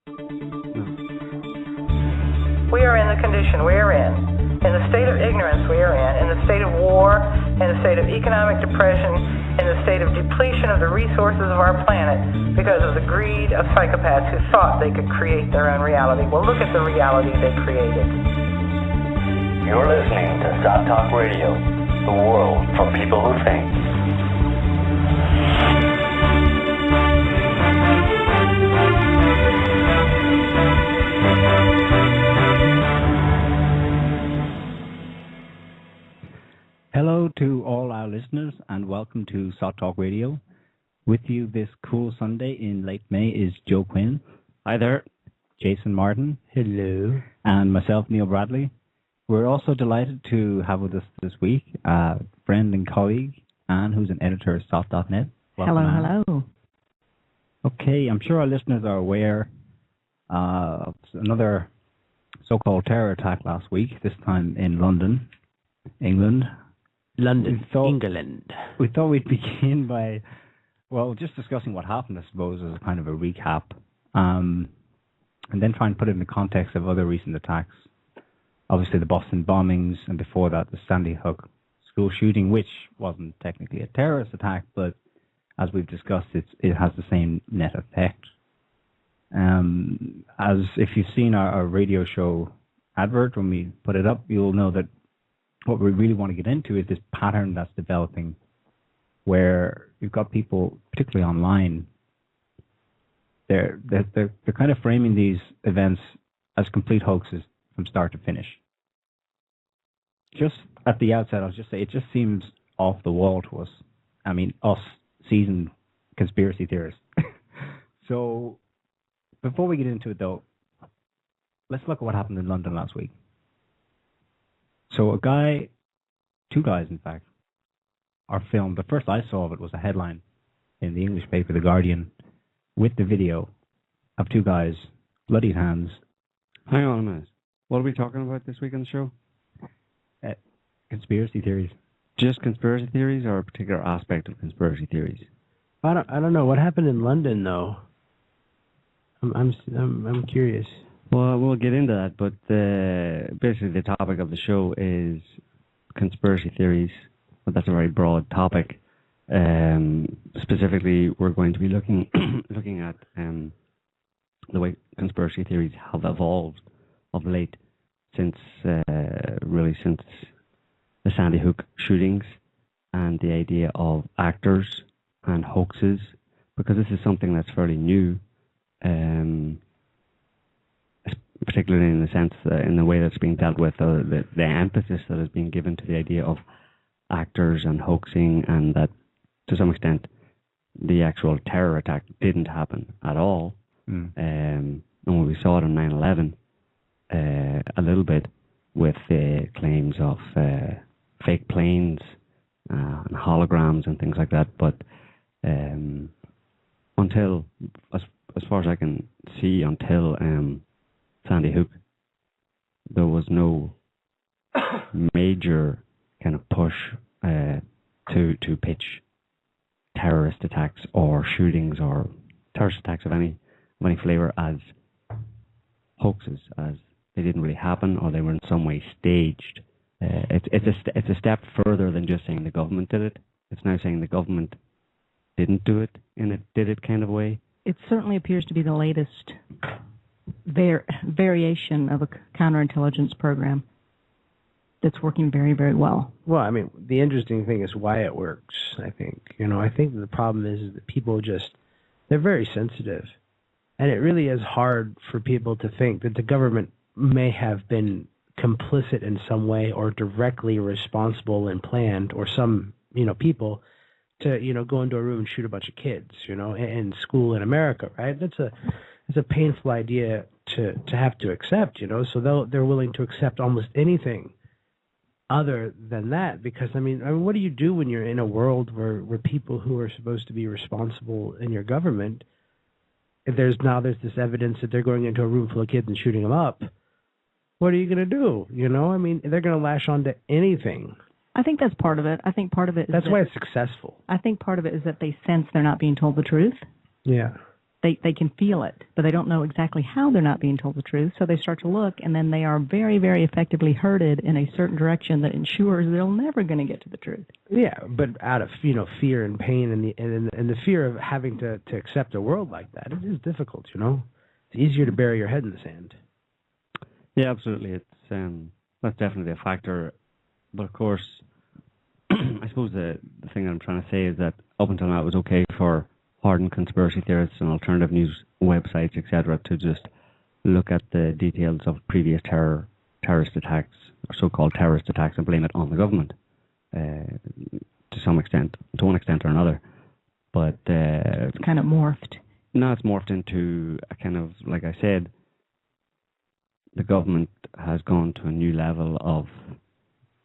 We are in the condition we are in the state of ignorance we are in the state of war, in the state of economic depression, in the state of depletion of the resources of our planet because of the greed of psychopaths who thought they could create their own reality. Well, look at the reality they created. You're listening to Sott Talk Radio, the world for people who think. Hello to all our listeners and welcome to Sott Talk Radio. With you this cool Sunday in late May is Joe Quinn. Hi there. Jason Martin. Hello. And myself, Neil Bradley. We're also delighted to have with us this week a friend and colleague, Anne, who's an editor at Sott.net. Welcome, hello, Anne. Hello. Okay, I'm sure our listeners are aware of another so-called terror attack last week, this time in London, England. England. We thought we'd begin by, just discussing what happened, I suppose, as a kind of a recap, and then try and put it in the context of other recent attacks. Obviously, the Boston bombings, and before that, the Sandy Hook school shooting, which wasn't technically a terrorist attack, but as we've discussed, it has the same net effect. As if you've seen our radio show advert, when we put it up, you'll know that what we really want to get into is this pattern that's developing where you've got people, particularly online, they're kind of framing these events as complete hoaxes from start to finish. Just at the outset, I'll just say it just seems off the wall to us. I mean, us seasoned conspiracy theorists. So before we get into it, though, let's look at what happened in London last week. So two guys, in fact, are filmed. The first I saw of it was a headline in the English paper, The Guardian, with the video of two guys, bloodied hands. Hang on a minute. What are we talking about this week on the show? Conspiracy theories. Just conspiracy theories, or a particular aspect of conspiracy theories? I don't know what happened in London, though. I'm curious. Well, we'll get into that, but basically the topic of the show is conspiracy theories. But that's a very broad topic. Specifically, we're going to be looking at the way conspiracy theories have evolved of late, since the Sandy Hook shootings, and the idea of actors and hoaxes, because this is something that's fairly new. Particularly in the sense, in the way that's being dealt with, the emphasis that is being given to the idea of actors and hoaxing, and that to some extent the actual terror attack didn't happen at all. And when we saw it on 9/11, a little bit with the claims of fake planes and holograms and things like that, but until, as far as I can see, until Sandy Hook, there was no major kind of push to pitch terrorist attacks or shootings or terrorist attacks of any flavor as hoaxes, as they didn't really happen or they were in some way staged. It's a step further than just saying the government did it. It's now saying the government didn't do it in a did it kind of way. It certainly appears to be the latest variation of a counterintelligence program that's working very, very well. Well, I mean, the interesting thing is why it works, I think. I think the problem is that people they're very sensitive. And it really is hard for people to think that the government may have been complicit in some way or directly responsible and planned, or some, people to, go into a room and shoot a bunch of kids, in school in America, right? It's a painful idea to have to accept, so they're willing to accept almost anything other than that, because, I mean, what do you do when you're in a world where people who are supposed to be responsible in your government, if there's this evidence that they're going into a room full of kids and shooting them up, what are you going to do? I mean, they're going to lash on to anything. I think that's part of it. I think part of it is that's why it's successful. I think part of it is that they sense they're not being told the truth. Yeah. they can feel it, but they don't know exactly how they're not being told the truth. So they start to look, and then they are very, very effectively herded in a certain direction that ensures they're never going to get to the truth. Yeah, but out of fear and pain and the fear of having to accept a world like that, it is difficult. It's easier to bury your head in the sand. Yeah, absolutely. It's that's definitely a factor. But of course, I suppose the thing that I'm trying to say is that up until now it was okay for hardened conspiracy theorists and alternative news websites, etc., to just look at the details of previous terrorist attacks, or so-called terrorist attacks, and blame it on the government to some extent, to one extent or another. But it's kind of morphed. Now it's morphed into a kind of, like I said, the government has gone to a new level of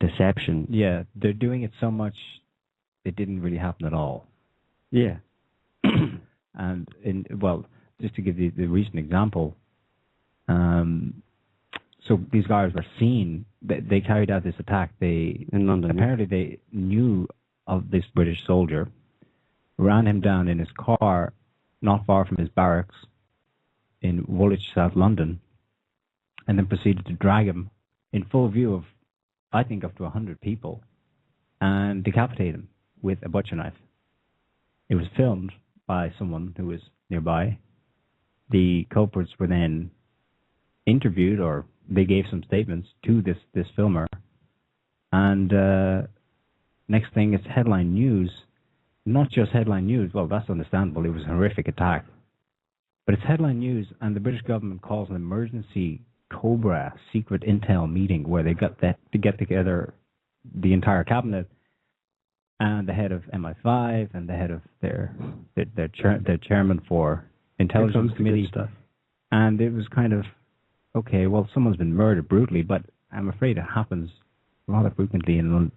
deception. Yeah, they're doing it so much it didn't really happen at all. Yeah. And just to give you the recent example, so these guys were seen. They carried out this attack. In London. Apparently, they knew of this British soldier, ran him down in his car, not far from his barracks in Woolwich, South London, and then proceeded to drag him in full view of, I think, up to 100 people, and decapitate him with a butcher knife. It was filmed by someone who was nearby. The culprits were then interviewed, or they gave some statements to this filmer, and next thing, it's headline news. Not just headline news. Well, that's understandable. It was a horrific attack, but it's headline news, and the British government calls an emergency Cobra secret intel meeting where they got to get together the entire cabinet and the head of MI5 and the head of their chairman for intelligence committee stuff. And it was kind of, okay, well, someone's been murdered brutally, but I'm afraid it happens rather frequently in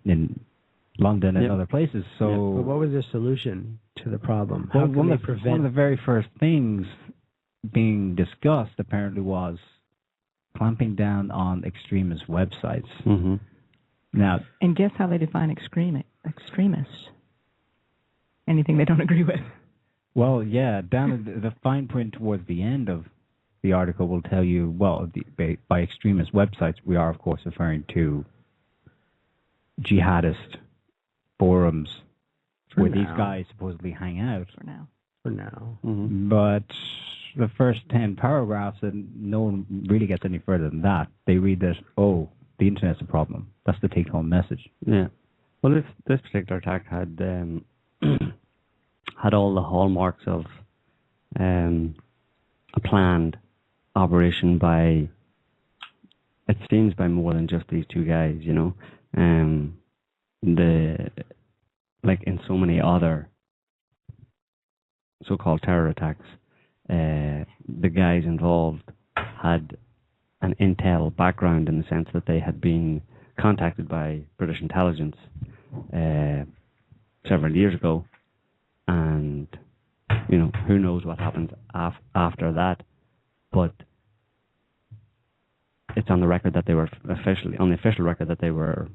London and other places. So, but what was the solution to the problem? Well, one of the very first things being discussed apparently was clamping down on extremist websites. Mm-hmm. Now, and guess how they define extremists? Anything they don't agree with. Well, yeah, down in the fine print towards the end of the article will tell you, well, by extremist websites, we are, of course, referring to jihadist forums where these guys supposedly hang out. For now. Mm-hmm. But the first 10 paragraphs, and no one really gets any further than that. They read that, the internet's a problem. That's the take-home message. Yeah. Well, this particular attack had had all the hallmarks of a planned operation by, it seems, by more than just these two guys, like in so many other so-called terror attacks, the guys involved had an intel background in the sense that they had been contacted by British intelligence several years ago, and who knows what happens after that, but it's on the record that they were on the official record that they were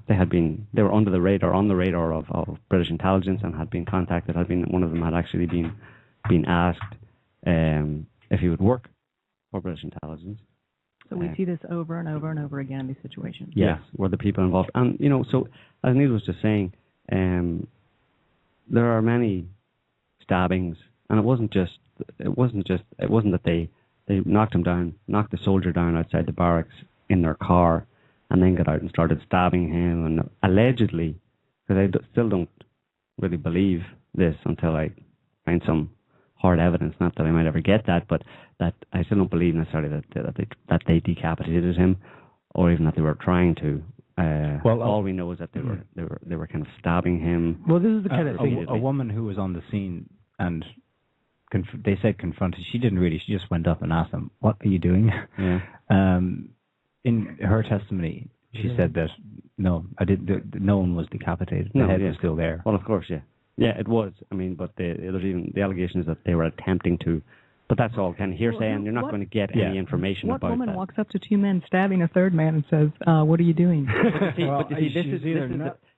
on the radar of British intelligence and had been contacted. One of them had actually been asked if he would work for British intelligence. So we see this over and over and over again in these situations. Yes, were the people involved, and so as Neil was just saying, there are many stabbings, and it wasn't that they knocked the soldier down outside the barracks in their car, and then got out and started stabbing him, and allegedly, because I still don't really believe this until I find some hard evidence, not that I might ever get that, but that I still don't believe necessarily that they decapitated him, or even that they were trying to. All we know is that they were kind of stabbing him. Well, this is the kind of thing. A woman who was on the scene and they said confronted. She didn't really. She just went up and asked them, "What are you doing?" Yeah. In her testimony, she said that no, I didn't. No one was decapitated. The head was still there. Well, of course, yeah. Yeah, it was. I mean, but there's even the allegation is that they were attempting to, but that's all kind of hearsay, and you're not going to get any information about that. What woman walks up to two men stabbing a third man and says, "What are you doing?"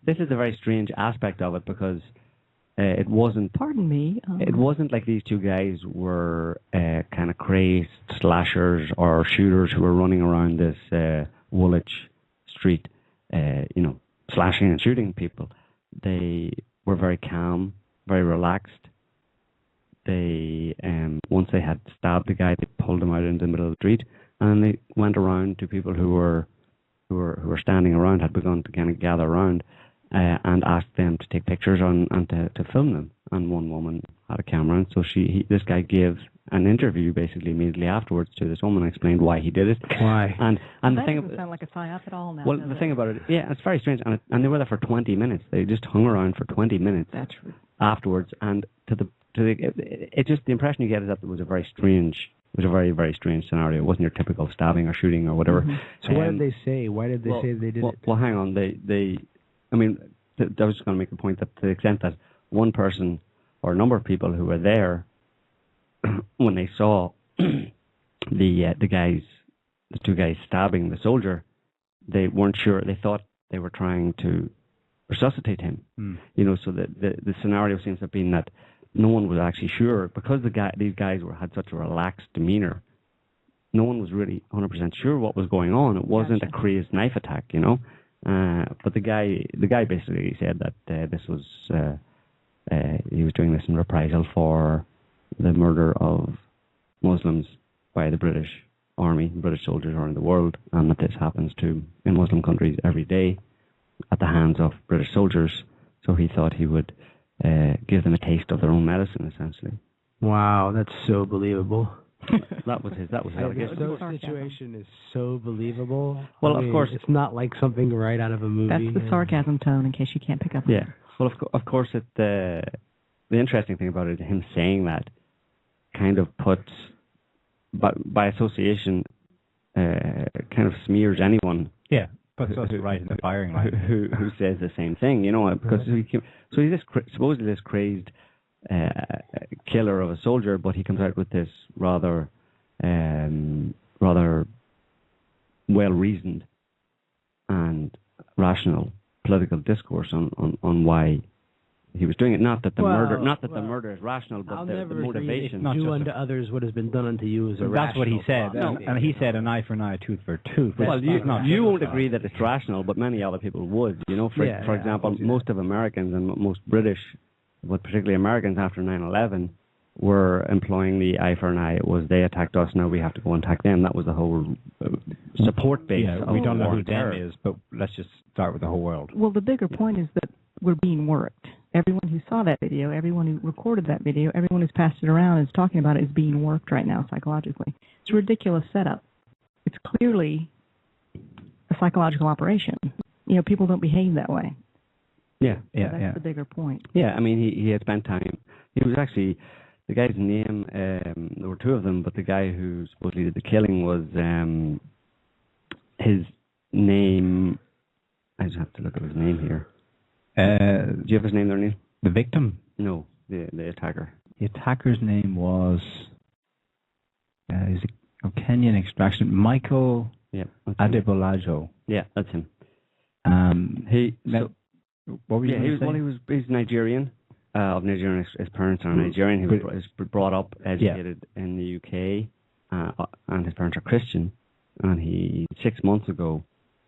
This is a very strange aspect of it, because it wasn't. Pardon me. It wasn't like these two guys were kind of crazed slashers or shooters who were running around this Woolwich street, slashing and shooting people. They were very calm, very relaxed. They once they had stabbed the guy, they pulled him out into the middle of the street, and they went around to people who were standing around, had begun to kind of gather around, and asked them to take pictures and to film them. And one woman had a camera, and so this guy gave an interview basically immediately afterwards to this woman and explained why he did it. Why? And that the thing doesn't sound like a psyop at all now. Well, the thing about it, yeah, it's very strange, and they were there for 20 minutes. They just hung around for 20 minutes. That's true. Afterwards, and it just the impression you get is that it was a very very strange scenario. It wasn't your typical stabbing or shooting or whatever. Mm-hmm. So what did they say? Why did they say they did it? Well, hang on. I was just going to make a point that to the extent that one person or a number of people who were there when they saw the two guys stabbing the soldier, they weren't sure. They thought they were trying to resuscitate him. So the scenario seems to have been that no one was actually sure because these guys had such a relaxed demeanor. No one was really 100% sure what was going on. It wasn't a crazed knife attack, But the guy basically said that this was he was doing this in reprisal for the murder of Muslims by the British Army, British soldiers around the world, and that this happens in Muslim countries every day at the hands of British soldiers. So he thought he would give them a taste of their own medicine, essentially. Wow, that's so believable. That was his allegation. The situation is so believable. Well, of course, it's not like something right out of a movie. That's the sarcasm tone, in case you can't pick up on it. Yeah. Well, of course, the interesting thing about it, him saying that, kind of puts, by association, kind of smears anyone. Yeah, puts us right in the firing line. Who says the same thing, because he's supposedly this crazed killer of a soldier, but he comes out with this rather well-reasoned and rational political discourse on why he was doing it. Not that the murder is rational, but the motivation. Do unto others what has been done unto you is irrational. That's what he said, and he said an eye for an eye, a tooth for a tooth. Well, you won't agree that it's rational, but many other people would. For example, most of Americans and most British, but particularly Americans after 9/11, were employing the eye for an eye. It was they attacked us, now we have to go and attack them. That was the whole support base. Yeah, we don't know who them is, but let's just start with the whole world. Well, the bigger point is that we're being worked. Everyone who saw that video, everyone who recorded that video, everyone who's passed it around and is talking about it is being worked right now psychologically. It's a ridiculous setup. It's clearly a psychological operation. People don't behave that way. That's the bigger point. Yeah, I mean, he had spent time. He was actually, the guy's name, there were two of them, but the guy who supposedly did the killing was, his name, I just have to look at his name here. Do you have his name there, Neil? The victim? No, the attacker. The attacker's name was, he's of Kenyan extraction, Michael Adebolajo. Yeah, that's him. What were you he's Nigerian, of Nigerian. His parents are Nigerian. He was brought up, educated in the UK, and his parents are Christian. And 6 months ago,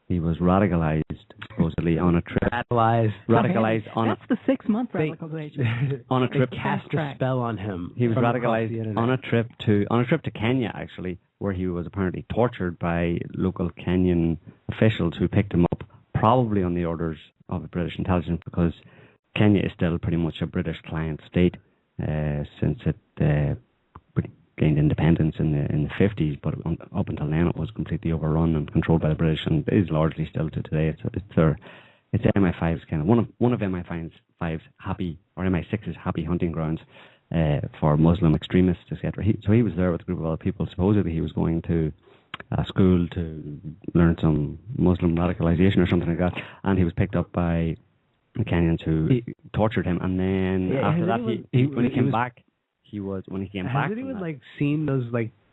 he was radicalized, supposedly on a trip. Radicalized on That's the 6-month radicalization. On a trip. They cast a spell on him. He was radicalized on a trip to Kenya, actually, where he was apparently tortured by local Kenyan officials who picked him up, probably on the orders of the British intelligence, because Kenya is still pretty much a British client state since it gained independence in the 50s, but up until then it was completely overrun and controlled by the British, and is largely still to today. It's MI5's kind of one of MI5's happy, or MI6's happy hunting grounds for Muslim extremists, etc. So he was there with a group of other people. Supposedly he was going to school to learn some Muslim radicalization or something like that, and he was picked up by the Kenyans who tortured him, and then after that when he came back. Has anyone seen those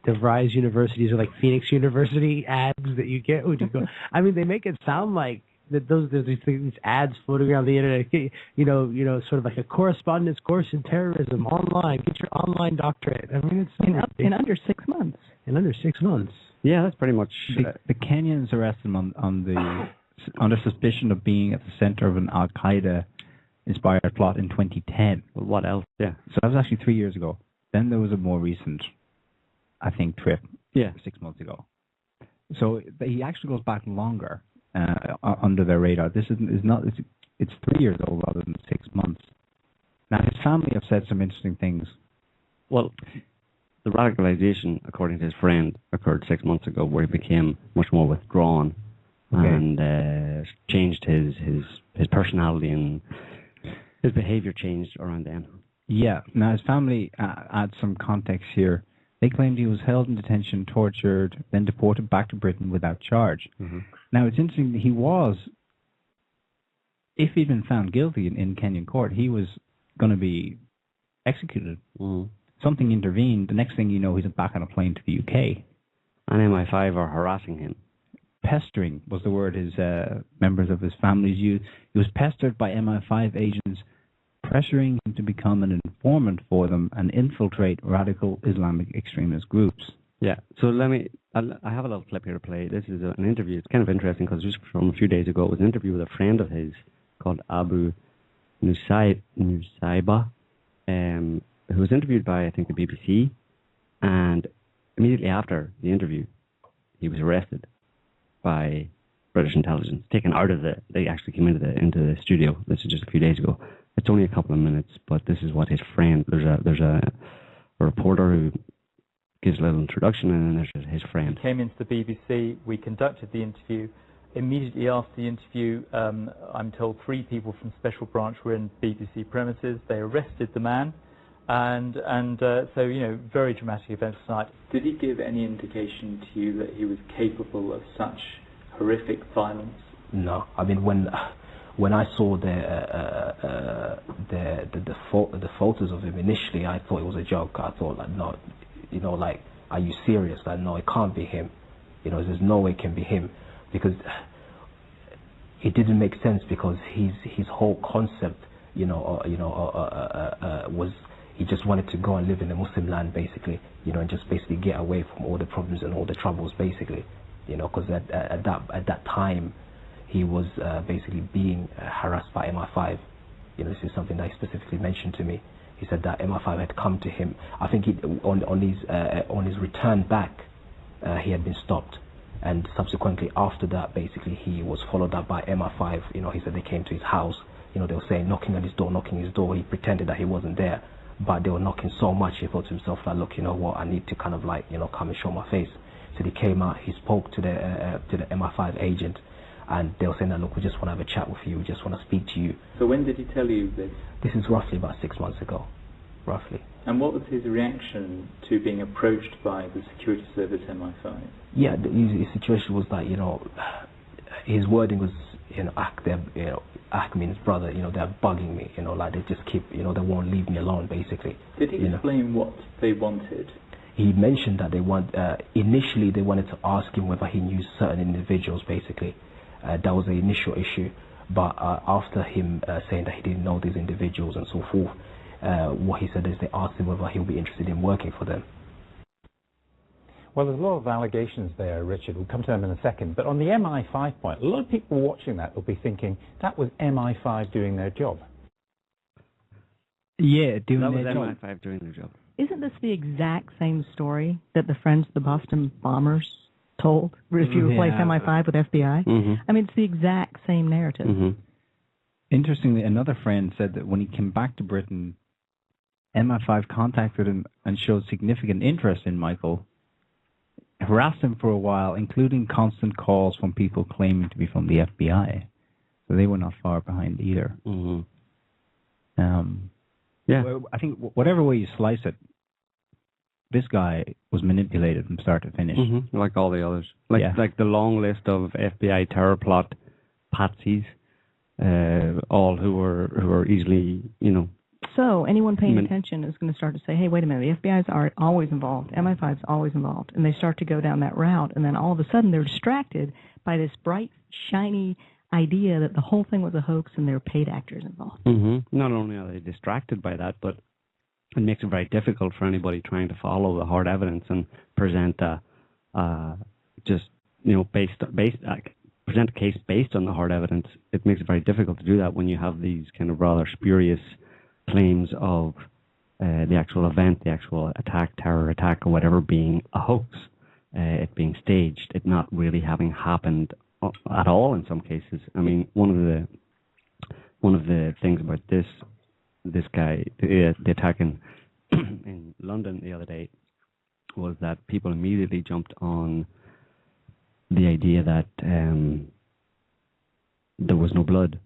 DeVries universities or Phoenix University ads that you get when you go? I mean, they make it sound like there's these ads floating around the internet. Sort of like a correspondence course in terrorism online. Get your online doctorate. I mean, it's in under 6 months. In under 6 months. Yeah, that's pretty much. The Kenyans arrested him under suspicion of being at the center of an Al Qaeda inspired plot in 2010. Well, what else? Yeah. So that was actually 3 years ago. Then there was a more recent, I think, trip. Yeah. 6 months ago. So he actually goes back longer under their radar. This is not. It's 3 years old rather than 6 months. Now his family have said some interesting things. Well, the radicalization, according to his friend, occurred 6 months ago, where he became much more withdrawn and changed his personality, and his behavior changed around then. Yeah. Now his family adds some context here. They claimed he was held in detention, tortured, then deported back to Britain without charge. Mm-hmm. Now it's interesting that he was, if he'd been found guilty in Kenyan court, he was going to be executed. Mm-hmm. Something intervened. The next thing you know, he's back on a plane to the UK. And MI5 are harassing him. Pestering was the word his members of his family used. He was pestered by MI5 agents, pressuring him to become an informant for them and infiltrate radical Islamic extremist groups. Yeah, so I have a little clip here to play. This is an interview. It's kind of interesting because just from a few days ago, it was an interview with a friend of his called Abu Nusaiba, who was interviewed by, I think, the BBC, and immediately after the interview, he was arrested by British intelligence, taken out of they actually came into the studio. This is just a few days ago. It's only a couple of minutes, but this is what his friend, there's a reporter who gives a little introduction, and then there's his friend. He came into the BBC, we conducted the interview. Immediately after the interview, I'm told 3 people from Special Branch were in BBC premises. They arrested the man, and so, very dramatic events tonight. Did he give any indication to you that he was capable of such horrific violence? No, I mean when I saw the photos of him initially, I thought it was a joke. I thought like, no, are you serious? Like, no, it can't be him. There's no way it can be him, because it didn't make sense, because his whole concept, was he just wanted to go and live in a Muslim land, basically, and just basically get away from all the problems and all the troubles, basically, because at that time he was basically being harassed by MI5. This is something that he specifically mentioned to me. He said that MI5 had come to him. I think on his return back, he had been stopped, and subsequently after that, basically he was followed up by MI5. He said they came to his house. They were saying knocking his door. He pretended that he wasn't there, but they were knocking so much. He thought to himself, like, look, you know what? I need to kind of come and show my face. So he came out. He spoke to the MI5 agent. And they were saying that, look, we just want to have a chat with you. We just want to speak to you. So when did he tell you this? This is roughly about 6 months ago, roughly. And what was his reaction to being approached by the security service MI5? Yeah, his situation was that, his wording was, Ak means brother, they're bugging me, like they just keep, they won't leave me alone, basically. Did he explain what they wanted? He mentioned that initially they wanted to ask him whether he knew certain individuals, basically. That was the initial issue, but after him saying that he didn't know these individuals and so forth, what he said is they asked him whether he'll be interested in working for them. Well, there's a lot of allegations there, Richard. We'll come to them in a second. But on the MI5 point, a lot of people watching that will be thinking that was MI5 doing their job. Yeah, that was MI5 doing their job. Isn't this the exact same story that the friends of the Boston bombers told, if you replace MI5 with FBI? Mm-hmm. I mean, it's the exact same narrative. Mm-hmm. Interestingly, another friend said that when he came back to Britain, MI5 contacted him and showed significant interest in Michael, harassed him for a while, including constant calls from people claiming to be from the FBI. So they were not far behind either. Mm-hmm. Well, I think whatever way you slice it, this guy was manipulated from start to finish. Mm-hmm. Like all the others. Like the long list of FBI terror plot patsies, all who are easily, So anyone paying attention is going to start to say, hey, wait a minute, the FBI is always involved, MI5 is always involved, and they start to go down that route, and then all of a sudden they're distracted by this bright, shiny idea that the whole thing was a hoax and there were paid actors involved. Not only are they distracted by that, but it makes it very difficult for anybody trying to follow the hard evidence and present present a case based on the hard evidence. It makes it very difficult to do that when you have these kind of rather spurious claims of the actual event, the actual attack, terror attack, or whatever being a hoax, it being staged, it not really having happened at all in some cases. I mean, one of the things about this guy, the attack in London the other day, was that people immediately jumped on the idea that there was no blood.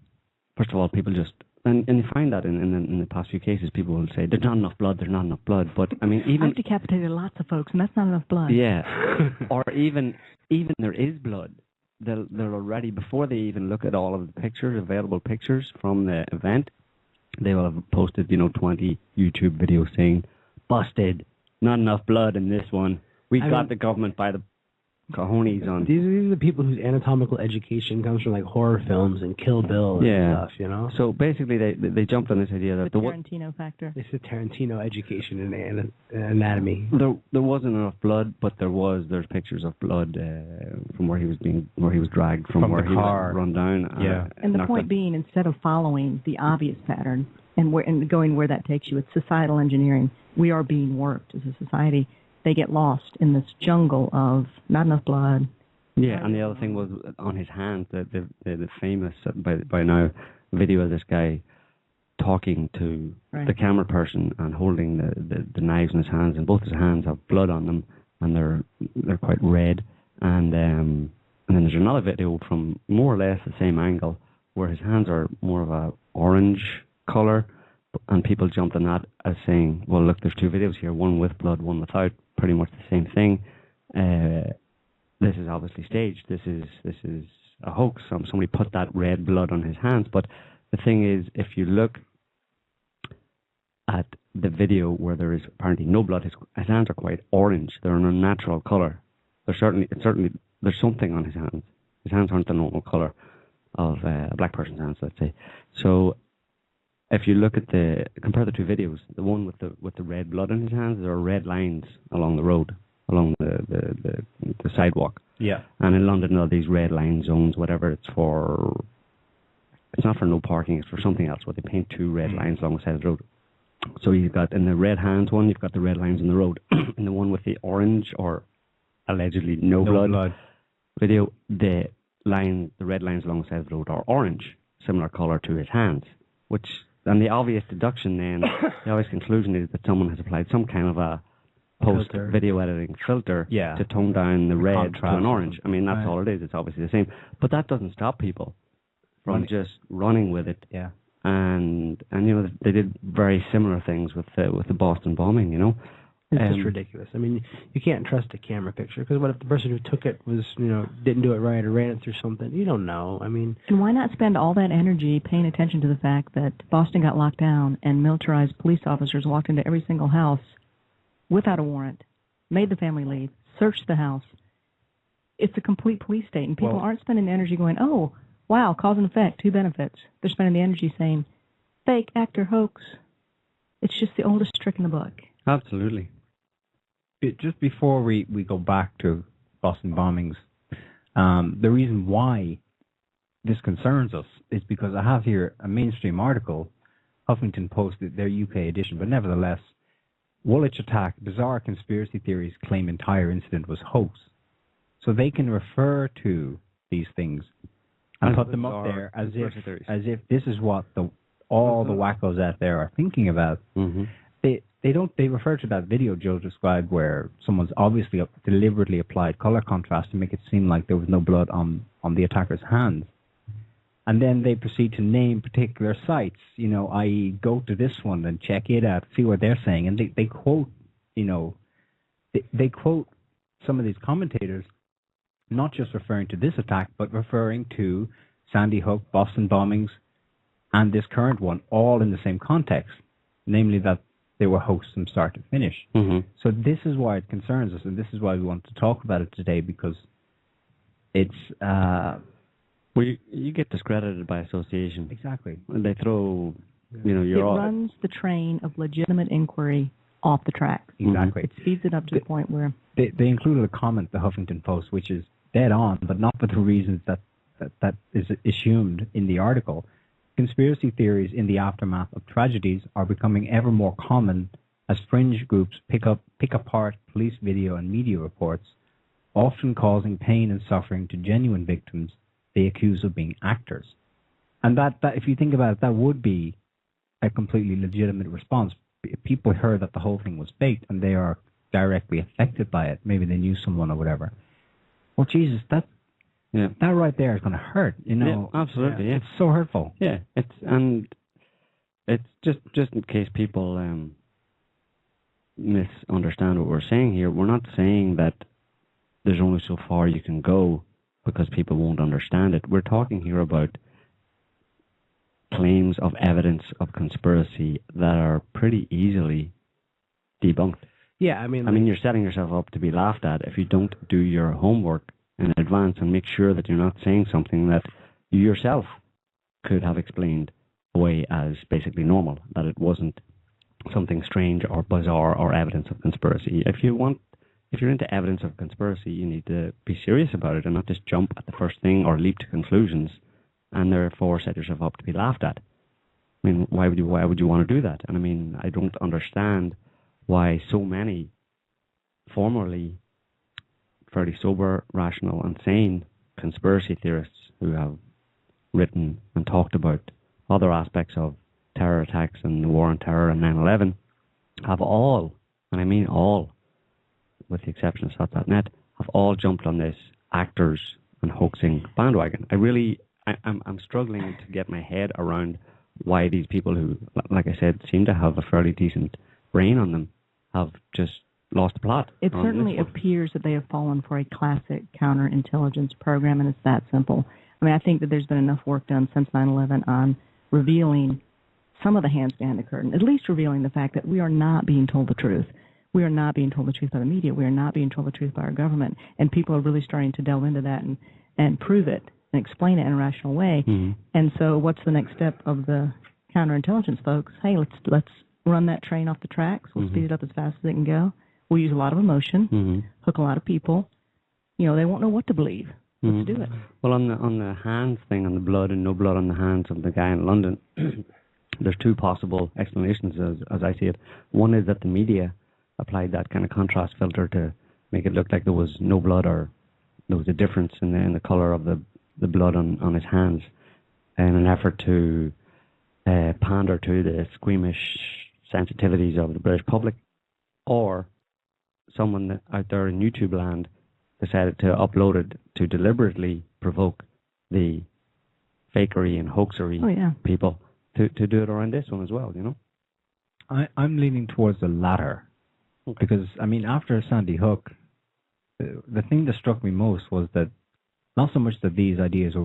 First of all, people just and you find that in the past few cases, people will say there's not enough blood. But I mean, even I've decapitated lots of folks, and that's not enough blood. Yeah, or even there is blood. They'll already, before they even look at all of the pictures, available pictures from the event, they will have posted 20 YouTube videos saying, "Busted, not enough blood in this one. We got the government by the cojones on." These are the people whose anatomical education comes from like horror films and Kill Bill and stuff, So basically, they jumped on this idea that the Tarantino factor. It's the Tarantino education in anatomy. There wasn't enough blood, but there's pictures of blood from where he was dragged from where he was run down. And the point being, instead of following the obvious pattern and going where that takes you, it's societal engineering. We are being worked as a society. They get lost in this jungle of not enough blood. Yeah, and the other thing was on his hands, the famous by now video of this guy talking to the camera person and holding the knives in his hands, and both his hands have blood on them, and they're quite red. And then there's another video from more or less the same angle where his hands are more of a orange color, and people jumped on that as saying, well, look, there's two videos here, one with blood, one without, pretty much the same thing. This is obviously staged. This is a hoax. Somebody put that red blood on his hands. But the thing is, if you look at the video where there is apparently no blood, his hands are quite orange. They're an unnatural color. There's certainly there's something on his hands. His hands aren't the normal color of a black person's hands, let's say. So if you look at compare the two videos, the one with the red blood in his hands, there are red lines along the road, along the sidewalk. Yeah. And in London, there are these red line zones, whatever. It's not for no parking, it's for something else, where they paint two red lines along the side of the road. So you've got, in the red hands one, you've got the red lines on the road. In the one with the orange, or allegedly no blood video, the red lines along the side of the road are orange, similar color to his hands, and the obvious deduction then, the obvious conclusion is that someone has applied some kind of a post-video editing filter to tone down the red to an orange. I mean, that's all it is. It's obviously the same. But that doesn't stop people from just running with it. Yeah. And they did very similar things with the Boston bombing, It's just ridiculous. I mean, you can't trust a camera picture, because what if the person who took it was, didn't do it right or ran it through something? You don't know. I mean, and why not spend all that energy paying attention to the fact that Boston got locked down and militarized police officers walked into every single house without a warrant, made the family leave, searched the house? It's a complete police state, and people aren't spending the energy going, "Oh, wow, cause and effect, two benefits." They're spending the energy saying, "Fake, actor, hoax." It's just the oldest trick in the book. Absolutely. Just before we go back to Boston bombings, the reason why this concerns us is because I have here a mainstream article, Huffington Post, their UK edition, but nevertheless, Woolwich attack, bizarre conspiracy theories claim entire incident was hoax. So they can refer to these things and put them up there as if this is what all the wackos out there are thinking about. Mm-hmm. They refer to that video Joe described where someone's obviously deliberately applied color contrast to make it seem like there was no blood on the attacker's hands. And then they proceed to name particular sites, i.e. go to this one and check it out, see what they're saying. And they quote, they quote some of these commentators, not just referring to this attack, but referring to Sandy Hook, Boston bombings, and this current one, all in the same context, namely that they were hoaxed from start to finish. Mm-hmm. So this is why it concerns us, and this is why we want to talk about it today, because it's Well, you get discredited by association. Exactly. They throw, you're it all... runs the train of legitimate inquiry off the tracks. Exactly. It speeds it up to the point where... They included a comment, the Huffington Post, which is dead on, but not for the reasons that is assumed in the article. Conspiracy theories in the aftermath of tragedies are becoming ever more common as fringe groups pick apart police video and media reports, often causing pain and suffering to genuine victims they accuse of being actors. And that if you think about it, that would be a completely legitimate response. If people heard that the whole thing was faked and they are directly affected by it, maybe they knew someone or whatever. Well, Jesus, that right there is going to hurt. Yeah, absolutely. Yeah. It's so hurtful. Yeah, it's just in case people misunderstand what we're saying here. We're not saying that there's only so far you can go because people won't understand it. We're talking here about claims of evidence of conspiracy that are pretty easily debunked. Yeah, I mean, you're setting yourself up to be laughed at if you don't do your homework in advance and make sure that you're not saying something that you yourself could have explained away as basically normal, that it wasn't something strange or bizarre or evidence of conspiracy. If you're into evidence of conspiracy, you need to be serious about it and not just jump at the first thing or leap to conclusions and therefore set yourself up to be laughed at. I mean, why would you want to do that? And I mean, I don't understand why so many formerly fairly sober, rational, and sane conspiracy theorists who have written and talked about other aspects of terror attacks and the war on terror and 9/11 have all, and I mean all, with the exception of Sott.net, have all jumped on this actors and hoaxing bandwagon. I'm struggling to get my head around why these people who, like I said, seem to have a fairly decent brain on them have just lost the plot. It certainly appears that they have fallen for a classic counterintelligence program, and it's that simple. I mean, I think that there's been enough work done since 9/11 on revealing some of the hands behind the curtain, at least revealing the fact that we are not being told the truth. We are not being told the truth by the media. We are not being told the truth by our government. And people are really starting to delve into that and prove it and explain it in a rational way. Mm-hmm. And so what's the next step of the counterintelligence folks? Hey, let's run that train off the tracks. We'll speed it up as fast as it can go. We'll use a lot of emotion, hook a lot of people. They won't know what to believe. Let's do it. Well, on the hands thing, on the blood and no blood on the hands of the guy in London, there's two possible explanations as I see it. One is that the media applied that kind of contrast filter to make it look like there was no blood or there was a difference in the color of the blood on his hands in an effort to pander to the squeamish sensitivities of the British public, or someone out there in YouTube land decided to upload it to deliberately provoke the fakery and hoaxery people to do it around this one as well, I'm leaning towards the latter. Okay. Because, I mean, after Sandy Hook, the thing that struck me most was that not so much that these ideas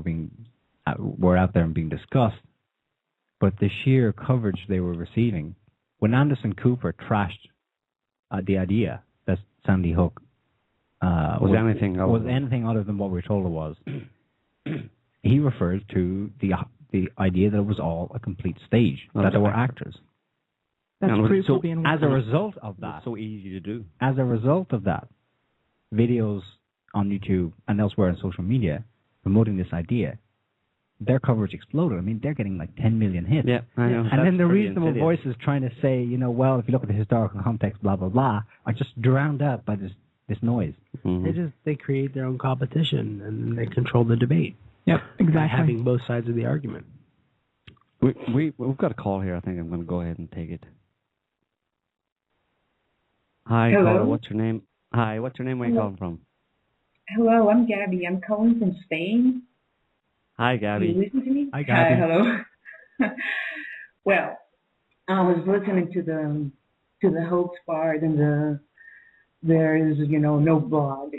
were out there and being discussed, but the sheer coverage they were receiving. When Anderson Cooper trashed the idea that Sandy Hook was anything other than what we were told it was, he referred to the idea that it was all a complete stage, that there were actors. That's proof for being as a result of that, it's so easy to do. As a result of that, videos on YouTube and elsewhere on social media promoting this idea, their coverage exploded. I mean, they're getting like 10 million hits. Yeah, I know. And then the reasonable voices trying to say, well, if you look at the historical context, blah, blah, blah, are just drowned out by this noise. Mm-hmm. They create their own competition and they control the debate. Yep, exactly. By having both sides of the argument. We've got a call here. I think I'm going to go ahead and take it. Hi, hello. Caller, what's your name? Hi, what's your name? Where are you calling from? Hello, I'm Gabby. I'm calling from Spain. Hi, Gabby. Can you listen to me? Hi, Gabby. Hi, hello. Well, I was listening to the hoax part and there is no blood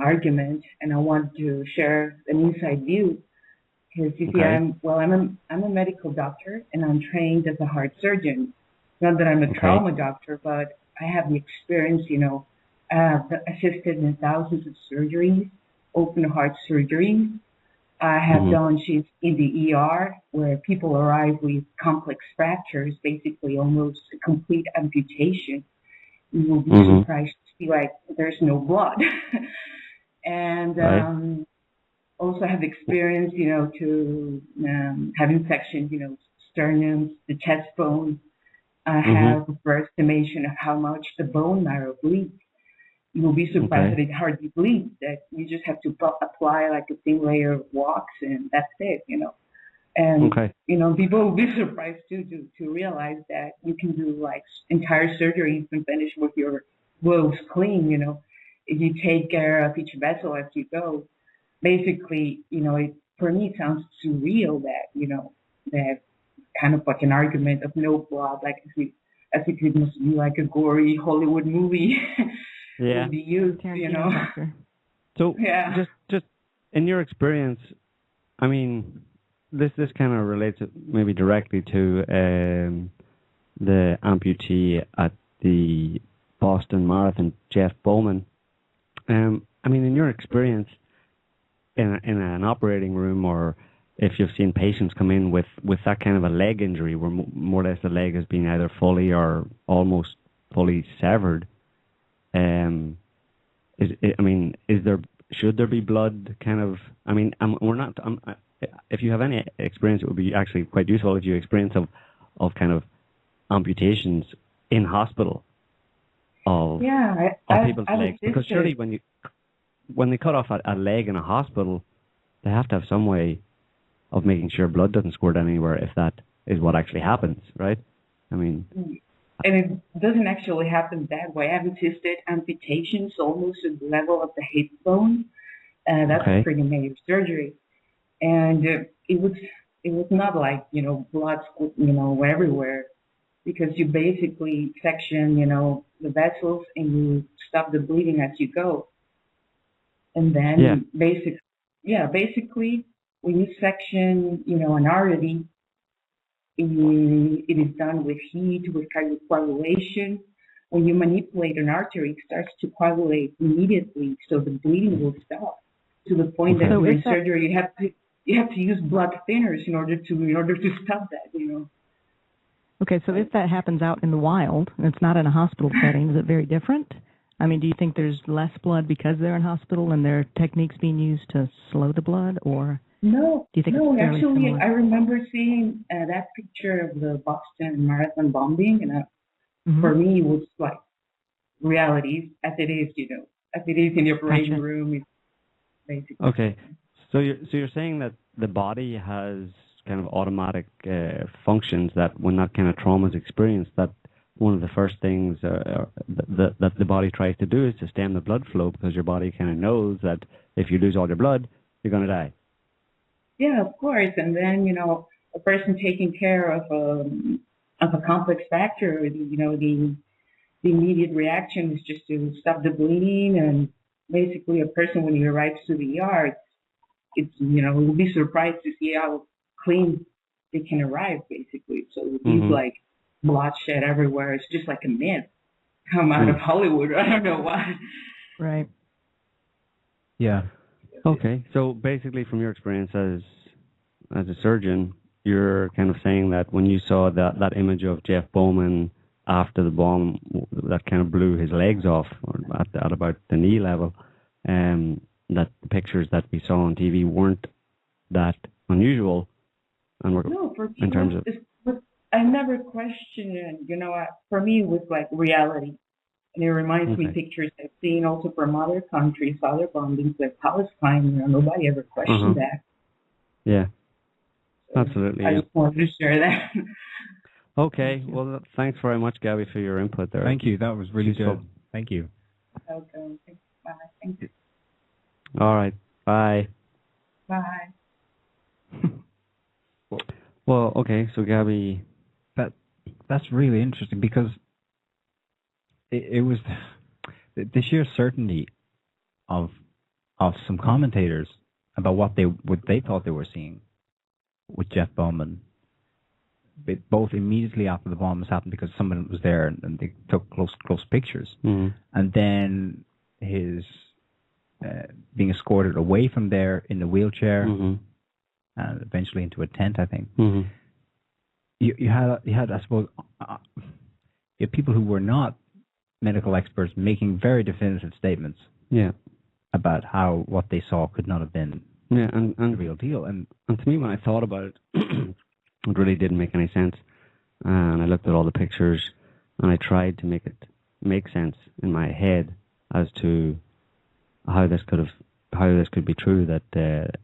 argument, and I want to share an inside view because you see, I'm a medical doctor and I'm trained as a heart surgeon. Not that I'm a trauma doctor, but I have the experience, I have assisted in thousands of surgeries, open heart surgeries. I have done shifts in the ER where people arrive with complex fractures, basically almost a complete amputation. You will be surprised to see like there's no blood. And also have experience, to have infections, sternum, the chest bone. I have a first estimation of how much the bone marrow bleeds. You will be surprised that it hardly bleeds, that you just have to apply like a thin layer of wax and that's it, And, people will be surprised too to realize that you can do like entire surgeries and finish with your gloves clean, if you take care of each vessel as you go. Basically, for me it sounds surreal that, that kind of like an argument of no blood, like as if it must be like a gory Hollywood movie. Yeah. Be used, So just in your experience, I mean, this kind of relates maybe directly to the amputee at the Boston Marathon, Jeff Bauman. I mean, in your experience in an operating room, or if you've seen patients come in with that kind of a leg injury, where more or less the leg has been either fully or almost fully severed. Should there be blood? Kind of. I mean, we're not. If you have any experience, it would be actually quite useful if you experience of kind of amputations in hospital of people's legs, because surely when they cut off a leg in a hospital, they have to have some way of making sure blood doesn't squirt anywhere if that is what actually happens, right? I mean. And it doesn't actually happen that way. I've assisted amputations almost at the level of the hip bone. That's a pretty major surgery. And it was not like, blood, everywhere, because you basically section, the vessels and you stop the bleeding as you go. And then basically when you section, an artery, it is done with heat, with coagulation. When you manipulate an artery, it starts to coagulate immediately, so the bleeding will stop. To the point that during surgery, you have to use blood thinners in order to stop that. Okay, so if that happens out in the wild, and it's not in a hospital setting, is it very different? I mean, do you think there's less blood because they're in hospital and there are techniques being used to slow the blood, or? No, do you think it's fairly actually, similar? I remember seeing that picture of the Boston Marathon bombing, and for me, it was like reality as it is, as it is in the operating room. It's basically. Okay, so you're saying that the body has kind of automatic functions that when that kind of trauma is experienced, that one of the first things that the body tries to do is to stem the blood flow, because your body kind of knows that if you lose all your blood, you're going to die. Yeah, of course. And then, a person taking care of a complex fracture, the immediate reaction is just to stop the bleeding. And basically, a person, when he arrives to the ER, will be surprised to see how clean they can arrive, basically. So these like bloodshed everywhere, it's just like a myth come out of Hollywood. I don't know why. Right. Yeah. Okay, so basically, from your experience as a surgeon, you're kind of saying that when you saw that image of Jeff Bauman after the bomb that kind of blew his legs off, or at about the knee level, that the pictures that we saw on TV weren't that unusual, and for in terms of, I never questioned it. For me, it was like reality. And it reminds me of pictures I've seen also from other countries, other bombings like Palestine. Nobody ever questioned that. Yeah, so absolutely. I just wanted to share that. Okay, well, thanks very much, Gabby, for your input there. Thank you. That was really good. Thank you. Okay. Bye. Thank you. All right. Bye. Bye. Well, okay. So, Gabby, that's really interesting, because it was the sheer certainty of some commentators about what they thought they were seeing with Jeff Bauman, both immediately after the bombs happened, because someone was there and they took close pictures, and then his being escorted away from there in the wheelchair, and eventually into a tent, I think. Mm-hmm. You had, I suppose, you had people who were not medical experts making very definitive statements. Yeah. About how what they saw could not have been and the real deal. And to me, when I thought about it, it really didn't make any sense. And I looked at all the pictures, and I tried to make it make sense in my head as to how this could be true. That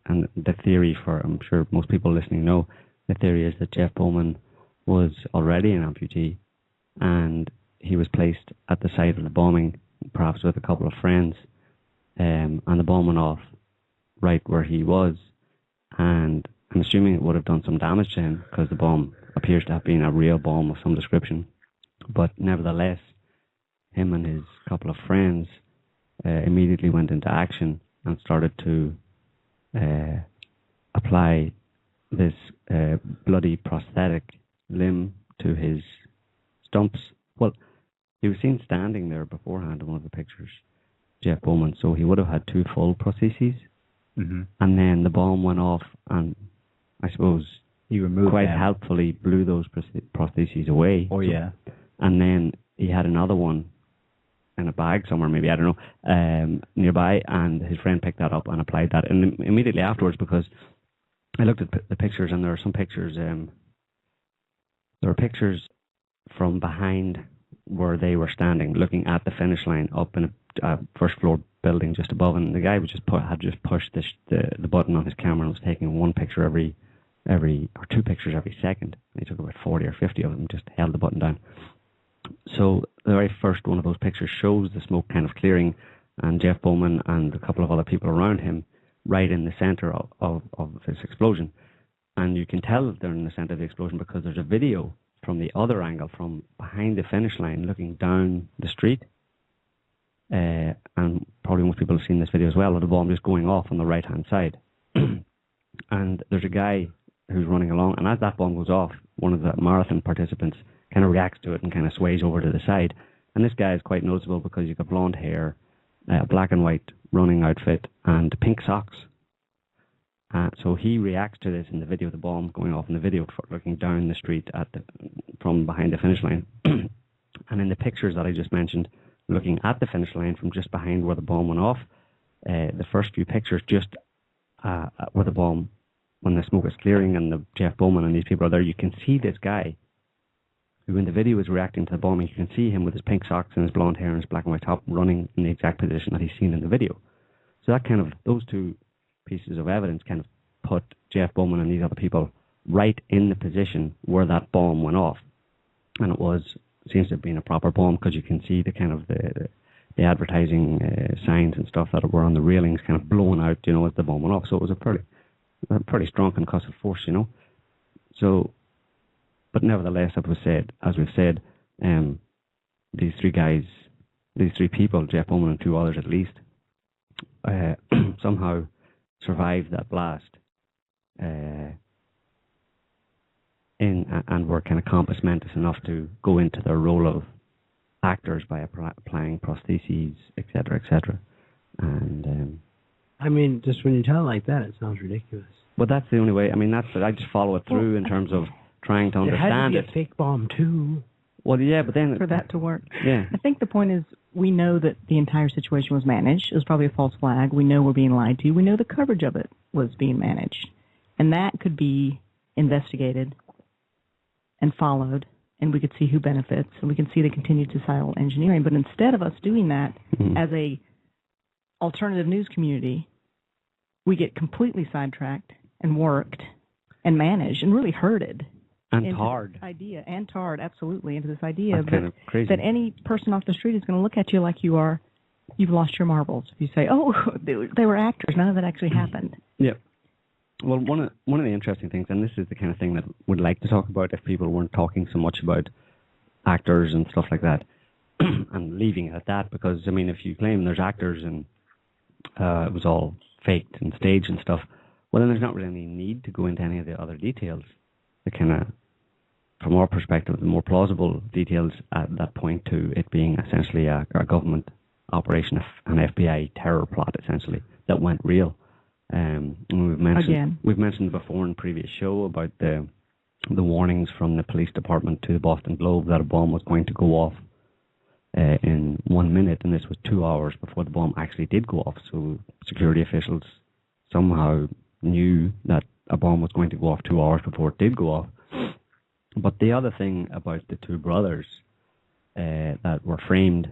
and the theory, for I'm sure most people listening know, the theory is that Jeff Bauman was already an amputee, and he was placed at the site of the bombing, perhaps with a couple of friends. And the bomb went off right where he was, and I'm assuming it would have done some damage to him because the bomb appears to have been a real bomb of some description. But nevertheless, him and his couple of friends immediately went into action and started to apply this bloody prosthetic limb to his stumps. Well, he was seen standing there beforehand in one of the pictures, Jeff Bauman, so he would have had 2 full prostheses. Mm-hmm. And then the bomb went off, and I suppose he removed quite them. helpfully blew those prostheses away. Oh, yeah. And then he had another one in a bag somewhere, maybe, I don't know, nearby, and his friend picked that up and applied that. And immediately afterwards, because I looked at the pictures, and there are some pictures, there were pictures from behind where they were standing, looking at the finish line up in a first floor building just above, and the guy was had just pushed the button on his camera and was taking one picture every or 2 pictures every second. And he took about 40 or 50 of them, just held the button down. So the very first one of those pictures shows the smoke kind of clearing, and Jeff Bauman and a couple of other people around him right in the center of this explosion. And you can tell they're in the center of the explosion because there's a video from the other angle, from behind the finish line, looking down the street. And probably most people have seen this video as well, of the bomb just going off on the right-hand side. And there's a guy who's running along, and as that bomb goes off, one of the marathon participants kind of reacts to it and kind of sways over to the side. And this guy is quite noticeable because he's got blonde hair, black and white running outfit, and pink socks. So he reacts to this in the video, the bomb going off in the video, looking down the street from behind the finish line. And in the pictures that I just mentioned, looking at the finish line from just behind where the bomb went off, the first few pictures just where the bomb, when the smoke is clearing and the Jeff Bauman and these people are there, you can see this guy who in the video is reacting to the bomb. You can see him with his pink socks and his blonde hair and his black and white top running in the exact position that he's seen in the video. So that kind of, those 2 pieces of evidence kind of put Jeff Bauman and these other people right in the position where that bomb went off. And it seems to have been a proper bomb because you can see the kind of the advertising signs and stuff that were on the railings kind of blown out, as the bomb went off. So it was a pretty strong concussive force, So, but nevertheless, as we've said, these 3 people, Jeff Bauman and 2 others at least, somehow survived that blast, and were kind of compass mentis enough to go into their role of actors by applying prostheses, etc., etc. And I mean, just when you tell it like that, it sounds ridiculous. But that's the only way. I mean, I just follow it through in terms of trying to understand it. It had to be a fake bomb too. Well, yeah, but then for that to work. Yeah. I think the point is, we know that the entire situation was managed. It was probably a false flag. We know we're being lied to. We know the coverage of it was being managed. And that could be investigated and followed, and we could see who benefits, and we can see the continued societal engineering. But instead of us doing that as a alternative news community, we get completely sidetracked and worked and managed and really herded. And tarred. Absolutely, into this idea that any person off the street is going to look at you like you've lost your marbles. If you say, oh, they were actors, none of that actually happened. Yeah. Well, one of the interesting things, and this is the kind of thing that we'd like to talk about if people weren't talking so much about actors and stuff like that, and leaving it at that, because, I mean, if you claim there's actors and it was all faked and staged and stuff, well, then there's not really any need to go into any of the other details. The kind of, from our perspective, the more plausible details at that point to it being essentially a government operation, an FBI terror plot, essentially, that went real. We've mentioned before in previous show about the warnings from the police department to the Boston Globe that a bomb was going to go off in 1 minute, and this was 2 hours before the bomb actually did go off. So security officials somehow knew that a bomb was going to go off 2 hours before it did go off. But the other thing about the two brothers that were framed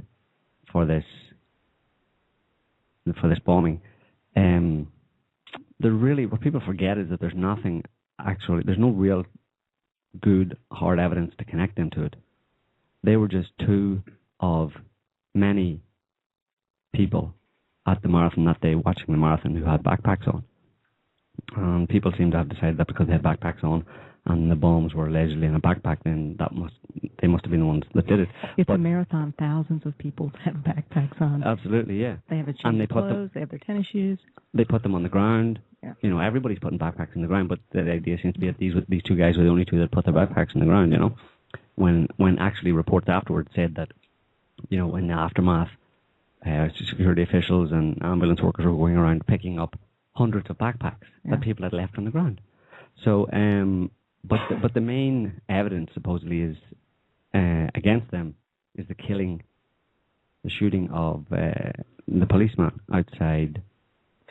for this bombing, what people forget is that there's no real good hard evidence to connect them to it. They were just two of many people at the marathon that day, watching the marathon, who had backpacks on. And people seem to have decided that because they had backpacks on and the bombs were allegedly in a backpack, then they must have been the ones that did it. It's a marathon. Thousands of people have backpacks on. Absolutely, yeah. They have a change of clothes. They have their tennis shoes. They put them on the ground. Yeah. You know, everybody's putting backpacks on the ground, but the idea seems to be that these two guys were the only two that put their backpacks on the ground. You know, when actually reports afterwards said that, you know, in the aftermath, security officials and ambulance workers were going around picking up hundreds of backpacks that people had left on the ground. So, but the main evidence supposedly is against them is the shooting of the policeman outside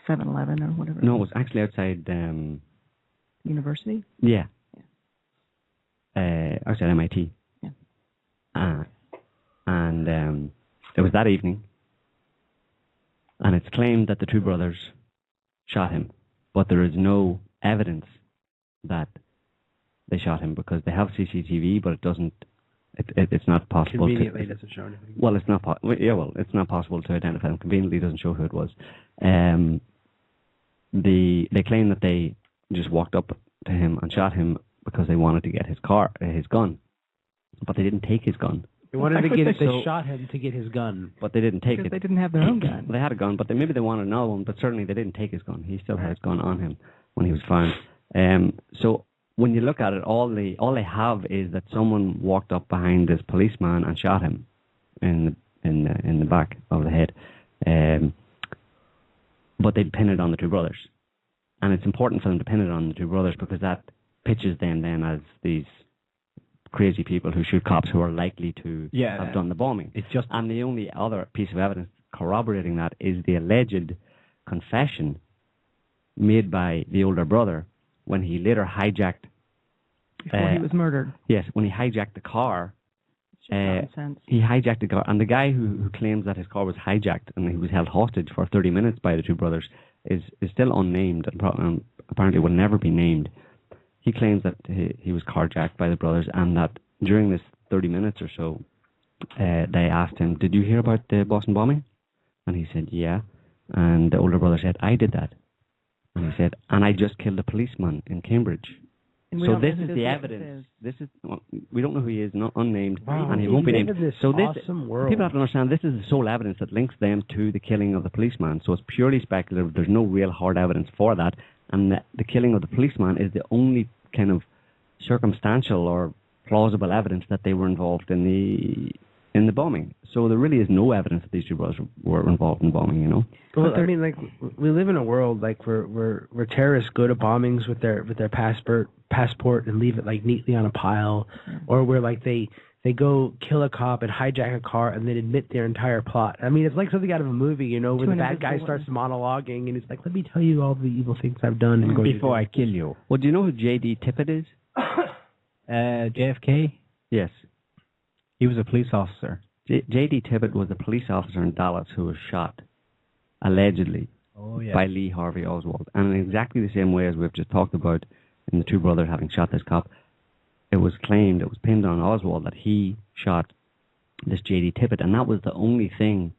7-Eleven or whatever. No, it was actually outside University. Yeah. Outside MIT. Yeah. And it was that evening, and it's claimed that the two brothers shot him, but there is no evidence that they shot him because they have CCTV, but it doesn't. It's not possible. Conveniently, it doesn't show anything. Well, it's not. It's not possible to identify him. Conveniently, doesn't show who it was. They claim that they just walked up to him and shot him because they wanted to get his gun, but they didn't take his gun. They wanted to get it. They shot him to get his gun, but they didn't take it. They didn't have their own gun. They had a gun, but maybe they wanted another one. But certainly they didn't take his gun. He still had his gun on him when he was found. So when you look at it, all they have is that someone walked up behind this policeman and shot him in the back of the head. But they pin it on the two brothers, and it's important for them to pin it on the two brothers because that pitches them then as these crazy people who shoot cops who are likely to have done the bombing. And the only other piece of evidence corroborating that is the alleged confession made by the older brother when he later hijacked. Before he was murdered. Yes, when he hijacked the car. He hijacked the car, and the guy who claims that his car was hijacked and he was held hostage for 30 minutes by the two brothers is still unnamed and apparently will never be named. He claims that he was carjacked by the brothers, and that during this 30 minutes or so, they asked him, "Did you hear about the Boston bombing?" And he said, "Yeah." And the older brother said, "I did that." And he said, "And I just killed a policeman in Cambridge." So this is the evidence. We don't know who he is, not unnamed, and he won't be named. So people have to understand this is the sole evidence that links them to the killing of the policeman. So it's purely speculative. There's no real hard evidence for that, and the killing of the policeman is the only kind of circumstantial or plausible evidence that they were involved in the bombing. So there really is no evidence that these two brothers were involved in bombing. You know. Well, I mean, like we live in a world like where terrorists go to bombings with their passport and leave it like neatly on a pile, or where like they go kill a cop and hijack a car and then admit their entire plot. I mean, it's like something out of a movie, you know, where the bad guy starts monologuing and it's like, "Let me tell you all the evil things I've done and before I kill you." Well, do you know who J.D. Tippit is? JFK. Yes, he was a police officer. J.D. Tippit was a police officer in Dallas who was shot, allegedly, by Lee Harvey Oswald. And in exactly the same way as we've just talked about in the two brothers having shot this cop, it was pinned on Oswald that he shot this J.D. Tippit, and that was the only thing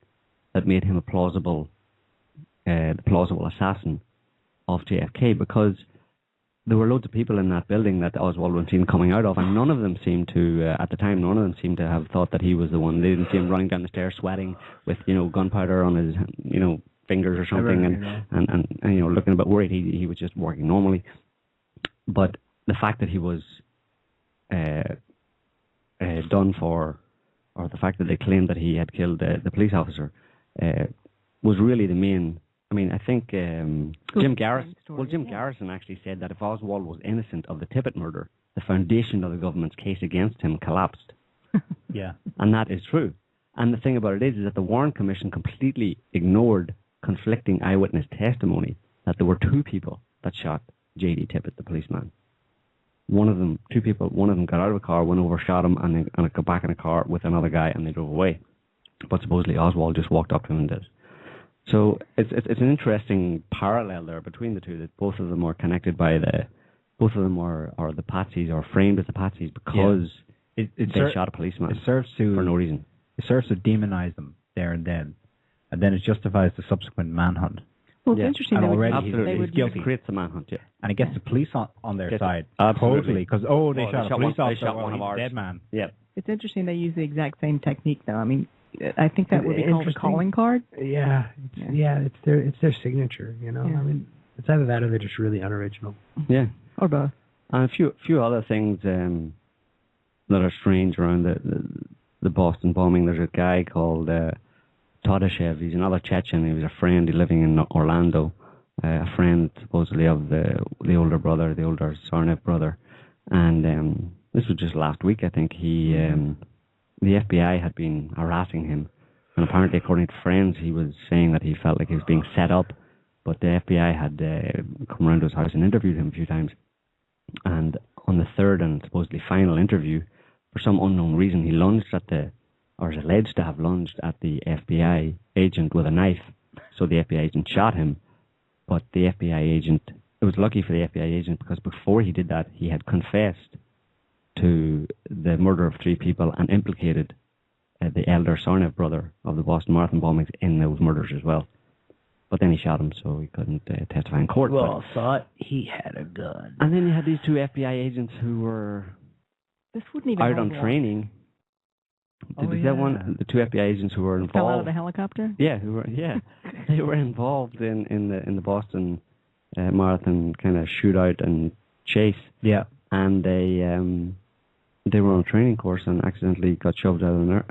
that made him a plausible assassin of JFK, because there were loads of people in that building that Oswald was seen coming out of, and none of them seemed to, at the time, have thought that he was the one. They didn't see him running down the stairs sweating with, gunpowder on his, fingers or something, and looking a bit worried. He was just working normally. But the fact that he was done for, or the fact that they claimed that he had killed the police officer, was really the main I mean, I think Jim Garrison actually said that if Oswald was innocent of the Tippett murder, the foundation of the government's case against him collapsed. Yeah. And that is true. And the thing about it is that the Warren Commission completely ignored conflicting eyewitness testimony that there were two people that shot J.D. Tippett, the policeman. One of them got out of a car, went over, shot him, and got back in a car with another guy, and they drove away. But supposedly Oswald just walked up to him and did. So it's an interesting parallel there between the two, that both of them are connected by both of them are the patsies, or framed as the patsies because they shot a policeman. It serves to for no reason. It serves to demonize them there and then it justifies the subsequent manhunt. Well, it's interesting. And they already would he's guilty. It creates the manhunt, yeah. And it gets the police on their side. Absolutely. Because, they shot a police officer, they shot one of ours. Dead man. Yeah. It's interesting they use the exact same technique, though. I mean, I think that would be called a calling card. Yeah, it's their signature. You know, I mean, it's either that or they're just really unoriginal. Yeah, or both. And a few other things that are strange around the Boston bombing. There's a guy called Todashev. He's another Chechen. He was a friend. He's living in Orlando. A friend supposedly of the older brother, the older Sarnev brother, and this was just last week. I think the FBI had been harassing him, and apparently, according to friends, he was saying that he felt like he was being set up, but the FBI had come around to his house and interviewed him a few times, and on the third and supposedly final interview, for some unknown reason, he lunged or is alleged to have lunged at the FBI agent with a knife, so the FBI agent shot him, but the FBI agent, it was lucky for the FBI agent because before he did that, he had confessed to the murder of 3 people and implicated the elder Sarnev brother of the Boston Marathon bombings in those murders as well. But then he shot him, so he couldn't testify in court. Well, thought he had a gun. And then you had these 2 FBI agents who were out on training. Did that one? The 2 FBI agents who were involved. Fell out of the helicopter? Yeah, they were involved in the Boston Marathon kind of shootout and chase. Yeah. And they were on a training course and accidentally got shoved out of an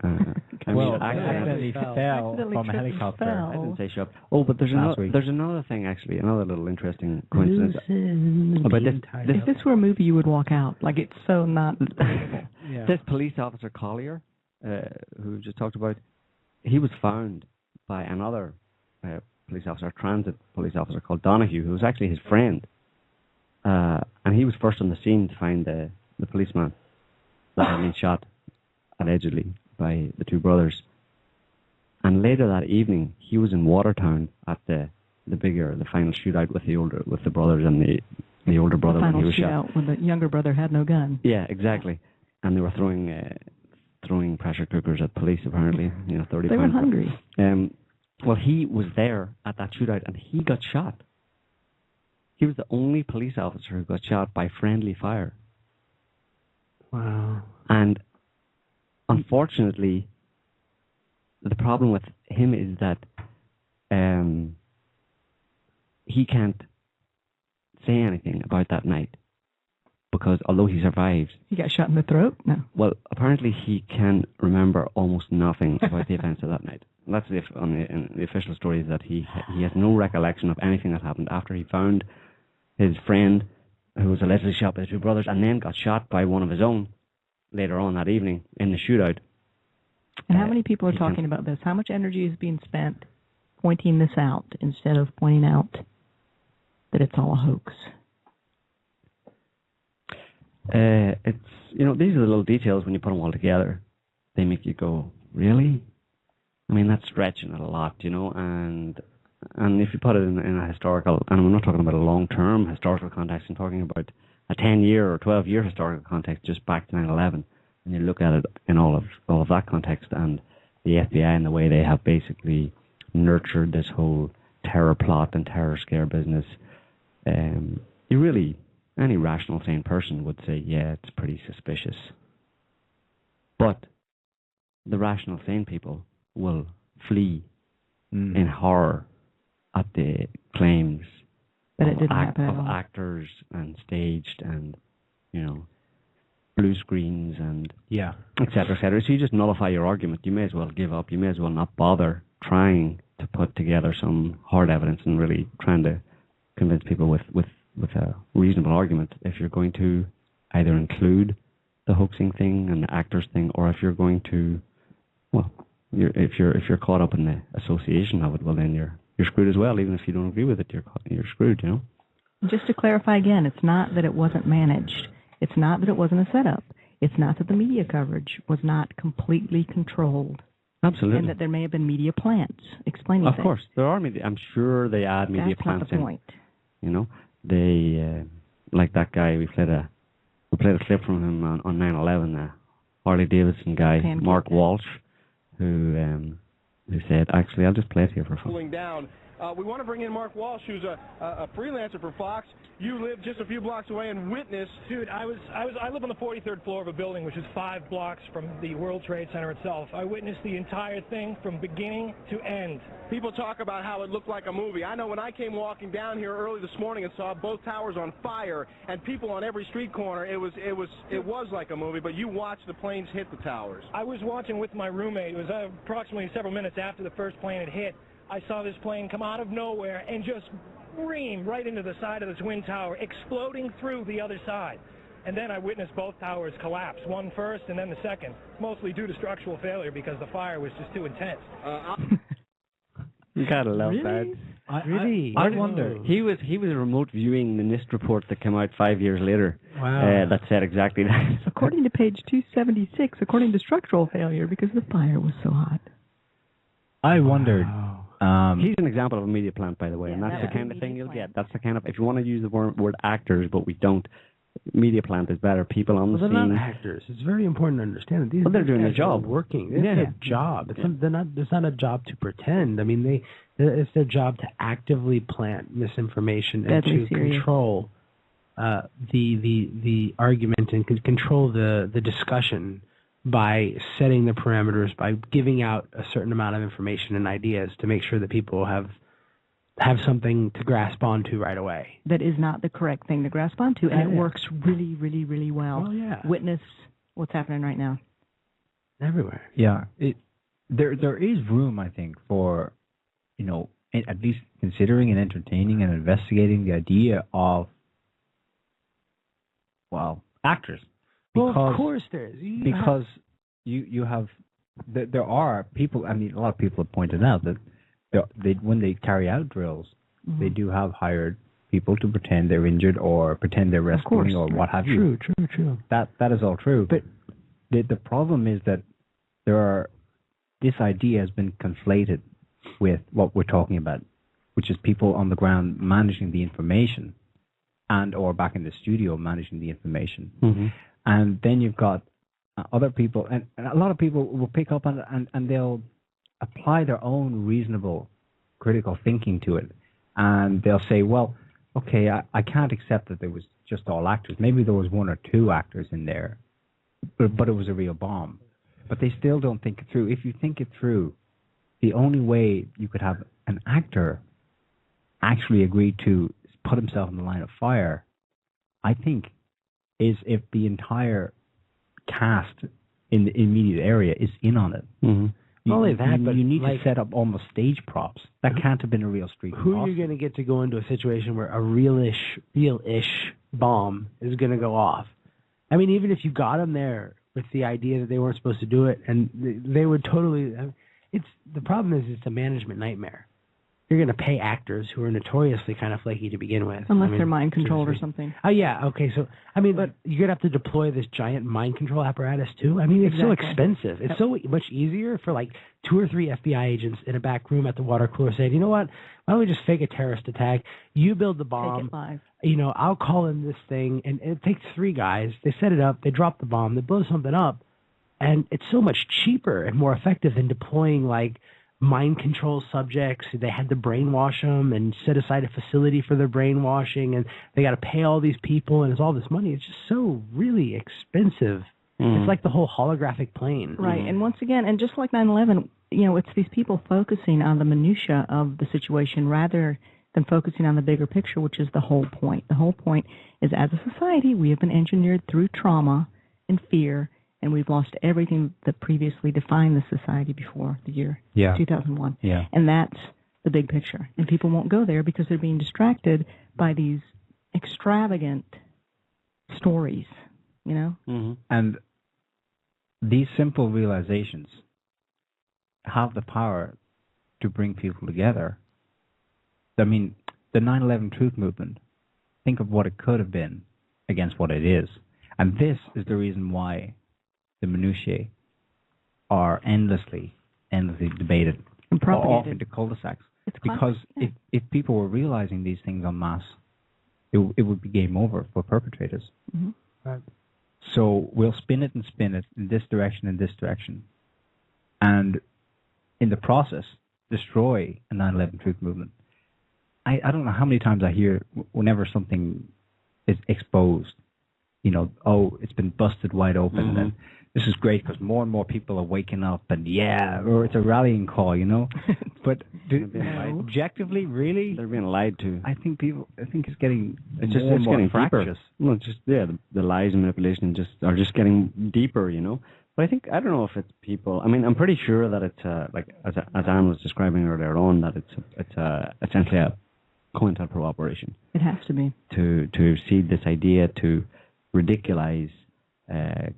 accidentally fell from a helicopter. I didn't say shoved. Oh, but there's another thing actually, another little interesting coincidence. But if this were a movie, you would walk out. Like, it's so not believable. This police officer Collier, who we just talked about, he was found by another police officer, transit police officer called Donahue, who was actually his friend. And he was first on the scene to find the policeman that had been shot, allegedly, by the 2 brothers. And later that evening, he was in Watertown at the final shootout with the brothers and the older brother when he was shot. When the younger brother had no gun. Yeah, exactly. And they were throwing pressure cookers at police, apparently. 30 They were hungry. Well, he was there at that shootout, and he got shot. He was the only police officer who got shot by friendly fire. Wow. And unfortunately, the problem with him is that he can't say anything about that night because although he survived... He got shot in the throat? No. Well, apparently he can remember almost nothing about the events of that night. And that's the official story is that he has no recollection of anything that happened after he found his friend who was allegedly shot by the 2 brothers and then got shot by one of his own later on that evening in the shootout. And how many people are talking about this? How much energy is being spent pointing this out instead of pointing out that it's all a hoax? These are the little details when you put them all together. They make you go, really? I mean, that's stretching it a lot, and if you put it in a historical, and I'm not talking about a long-term historical context, I'm talking about a 10-year or 12-year historical context just back to 9/11, and you look at it in all of that context, and the FBI and the way they have basically nurtured this whole terror plot and terror scare business, any rational, sane person would say, yeah, it's pretty suspicious. But the rational, sane people will flee in horror at the claims that it didn't happen at all. Actors and staged and, blue screens and et cetera, et cetera. So you just nullify your argument. You may as well give up. You may as well not bother trying to put together some hard evidence and really trying to convince people with a reasonable argument if you're going to either include the hoaxing thing and the actors thing, or if you're going to, well, if you're caught up in the association of it, well then you're screwed as well. Even if you don't agree with it, you're screwed. You know. Just to clarify again, it's not that it wasn't managed. It's not that it wasn't a setup. It's not that the media coverage was not completely controlled. Absolutely. And that there may have been media plants explaining things. Of course, there are media. I'm sure they add media plants in. That's not the point. You know, they like that guy. We played a clip from him on 9/11. Harley Davidson guy, Mark Walsh, who said, actually, I'll just play it here for fun. Cooling down. We want to bring in Mark Walsh, who's a freelancer for Fox. You live just a few blocks away and witnessed. Dude, I live on the 43rd floor of a building, which is 5 blocks from the World Trade Center itself. I witnessed the entire thing from beginning to end. People talk about how it looked like a movie. I know when I came walking down here early this morning and saw both towers on fire and people on every street corner, it was like a movie. But you watched the planes hit the towers. I was watching with my roommate. It was approximately several minutes after the first plane had hit. I saw this plane come out of nowhere and just scream right into the side of the Twin Tower, exploding through the other side. And then I witnessed both towers collapse, one first and then the second, mostly due to structural failure because the fire was just too intense. You gotta love really? that. I wonder. He was remote viewing the NIST report that came out 5 years later. Wow. That said exactly that. According to page 276, according to structural failure because the fire was so hot. I wondered. He's an example of a media plant, by the way, and that's the kind of thing you'll get. That's the kind of, if you want to use the word actors, but we don't, media plant is better. People on the scene. They're not actors. It's very important to understand that they're doing their job. Working. It's their job. It's not a job to pretend. I mean, it's their job to actively plant misinformation and to control the argument and control the discussion by setting the parameters, by giving out a certain amount of information and ideas to make sure that people have something to grasp onto right away. That is not the correct thing to grasp onto, and it works really, really, really well. Oh, yeah. Witness what's happening right now. Everywhere. Yeah. There is room, I think, for, at least considering and entertaining and investigating the idea of, actors. Well, of course there is. Because you have, there are people, a lot of people have pointed out that when they carry out drills, they do have hired people to pretend they're injured or pretend they're rescuing or what have you. True. That is all true. But the problem is that this idea has been conflated with what we're talking about, which is people on the ground managing the information and or back in the studio managing the information. Mm-hmm. And then you've got other people, and a lot of people will pick up on it and they'll apply their own reasonable critical thinking to it. And they'll say, well, okay, I can't accept that there was just all actors. Maybe there was 1 or 2 actors in there, but it was a real bomb. But they still don't think it through. If you think it through, the only way you could have an actor actually agree to put himself in the line of fire, I think, is if the entire cast in the immediate area is in on it. Mm-hmm. You need to set up almost stage props. That can't have been a real street. Who are you going to get to go into a situation where a real-ish bomb is going to go off? I mean, even if you got them there with the idea that they weren't supposed to do it, and they would totally. The problem is it's a management nightmare. You're going to pay actors who are notoriously kind of flaky to begin with. Unless they're mind controlled or something. Oh, yeah. Okay. So, but you're going to have to deploy this giant mind control apparatus, too. I mean, it's so expensive. It's so much easier for 2 or 3 FBI agents in a back room at the water cooler saying, you know what? Why don't we just fake a terrorist attack? You build the bomb. Take it live. I'll call in this thing. And it takes 3 guys. They set it up. They drop the bomb. They blow something up. And it's so much cheaper and more effective than deploying, mind control subjects. They had to brainwash them and set aside a facility for their brainwashing, and they got to pay all these people, and it's all this money. It's just so really expensive. It's like the whole holographic plane. Right, and once again, and just like 9/11, it's these people focusing on the minutia of the situation rather than focusing on the bigger picture, which is the whole point. The whole point is, as a society, we have been engineered through trauma and fear and we've lost everything that previously defined the society before the year 2001. Yeah. And that's the big picture. And people won't go there because they're being distracted by these extravagant stories, you know? Mm-hmm. And these simple realizations have the power to bring people together. I mean, the 9/11 truth movement, think of what it could have been against what it is. And this is the reason why the minutiae are endlessly debated, and propagated off into cul-de-sacs. It's because classic, if people were realizing these things en masse, it would be game over for perpetrators. Mm-hmm. Right. So we'll spin it in this direction and this direction. And in the process, destroy a 9/11 truth movement. I don't know how many times I hear whenever something is exposed, you know, oh, it's been busted wide open, Mm-hmm. and this is great because more and more people are waking up, and or it's a rallying call, you know. But objectively, really, they're being lied to. I think it's getting it's just more and more getting fractious. deeper. Well, it's just the lies and manipulation are just getting deeper, you know. But I don't know if it's people. I mean, I'm pretty sure that it's like as Anne was describing earlier on, that it's essentially a COINTELPRO operation. It has to be to seed this idea to ridiculize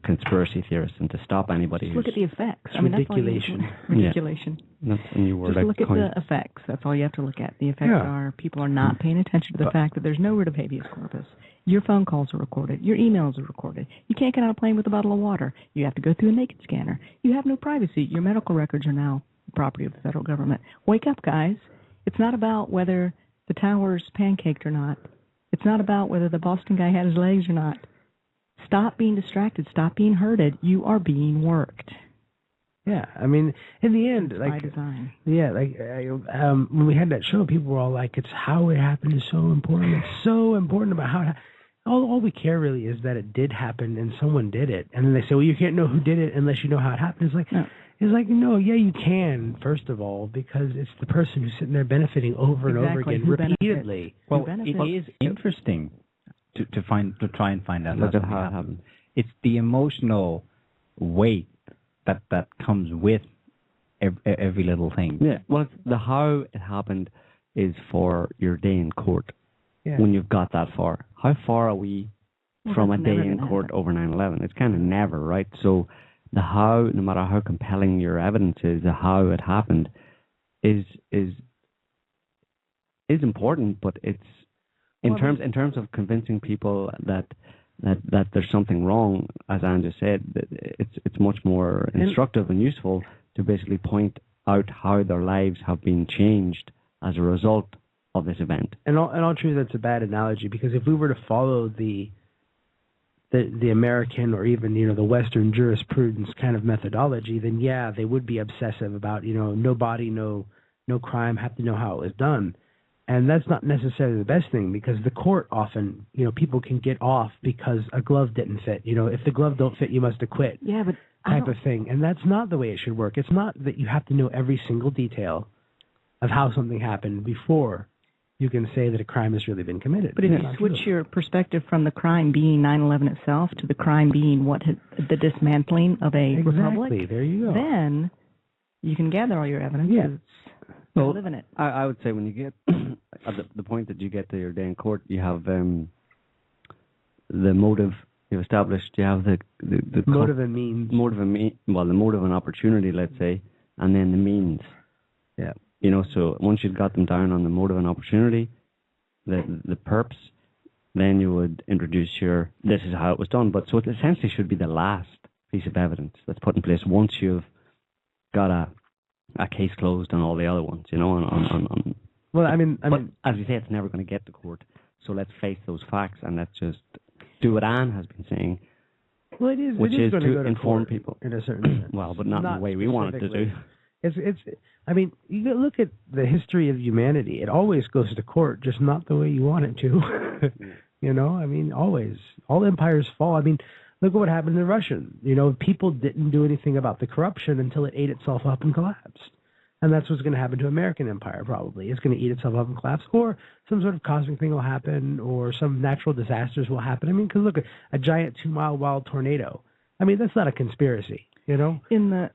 conspiracy theorists and to stop anybody. Just look at the effects. I mean, ridiculation. Ridiculation. Yeah. That's a new word. Just look at the effects. That's all you have to look at. The effects are people are not paying attention to the fact that there's no writ of habeas corpus. Your phone calls are recorded. Your emails are recorded. You can't get on a plane with a bottle of water. You have to go through a naked scanner. You have no privacy. Your medical records are now the property of the federal government. Wake up, guys. It's not about whether the tower's pancaked or not. It's not about whether the Boston guy had his legs or not. Stop being distracted. Stop being herded. You are being worked. Yeah, I mean, in the end, it's like by design. Yeah, like when we had that show, people were all like, "It's how it happened is so important. It's so important about how it all we care really is that it did happen and someone did it." And then they say, "Well, you can't know who did it unless you know how it happened." It's like, no, yeah, you can, first of all, because it's the person who's sitting there benefiting over and over again, repeatedly. Well, it is interesting to try and find out Look at how it happened. It's the emotional weight that comes with every little thing. Yeah, well, the how it happened is for your day in court. Yeah. When you've got that far. How far are we from a day in court over 9/11? It's kind of never, right? So the how, no matter how compelling your evidence is, the how it happened is important, but it's in terms of convincing people that there's something wrong, as Anne just said, it's much more instructive and useful to basically point out how their lives have been changed as a result of this event. And all truth, that's a bad analogy, because if we were to follow the American or even the Western jurisprudence kind of methodology, then yeah, they would be obsessive about no body, no crime, have to know how it was done. And that's not necessarily the best thing, because the court often, people can get off because a glove didn't fit. If the glove don't fit, you must acquit. Yeah, but type of thing. And that's not the way it should work. It's not that you have to know every single detail of how something happened before you can say that a crime has really been committed. But if you switch your perspective from the crime being 9/11 itself to the crime being the dismantling of a republic, there you go. Then you can gather all your evidence. Yeah. Well, live in it. I would say when you get at the point that you get to your day in court, you have the motive you've established. You have the motive and means. Well, the motive and opportunity, let's say, and then the means. Yeah. So once you've got them down on the motive and opportunity, the purpose, then you would introduce this is how it was done. But so it essentially should be the last piece of evidence that's put in place once you've got a case closed on all the other ones, on Well, I mean, as you say, it's never going to get to court. So let's face those facts and let's just do what Anne has been saying. Well, it is, which is to go to inform court people. In a certain sense. Well, but not in the way we want it to do. It's. I mean, you look at the history of humanity. It always goes to court, just not the way you want it to. I mean, always. All empires fall. I mean, look at what happened to the Russian. People didn't do anything about the corruption until it ate itself up and collapsed. And that's what's going to happen to American empire, probably. It's going to eat itself up and collapse, or some sort of cosmic thing will happen, or some natural disasters will happen. I mean, because look, a giant 2-mile wild tornado I mean, that's not a conspiracy, you know?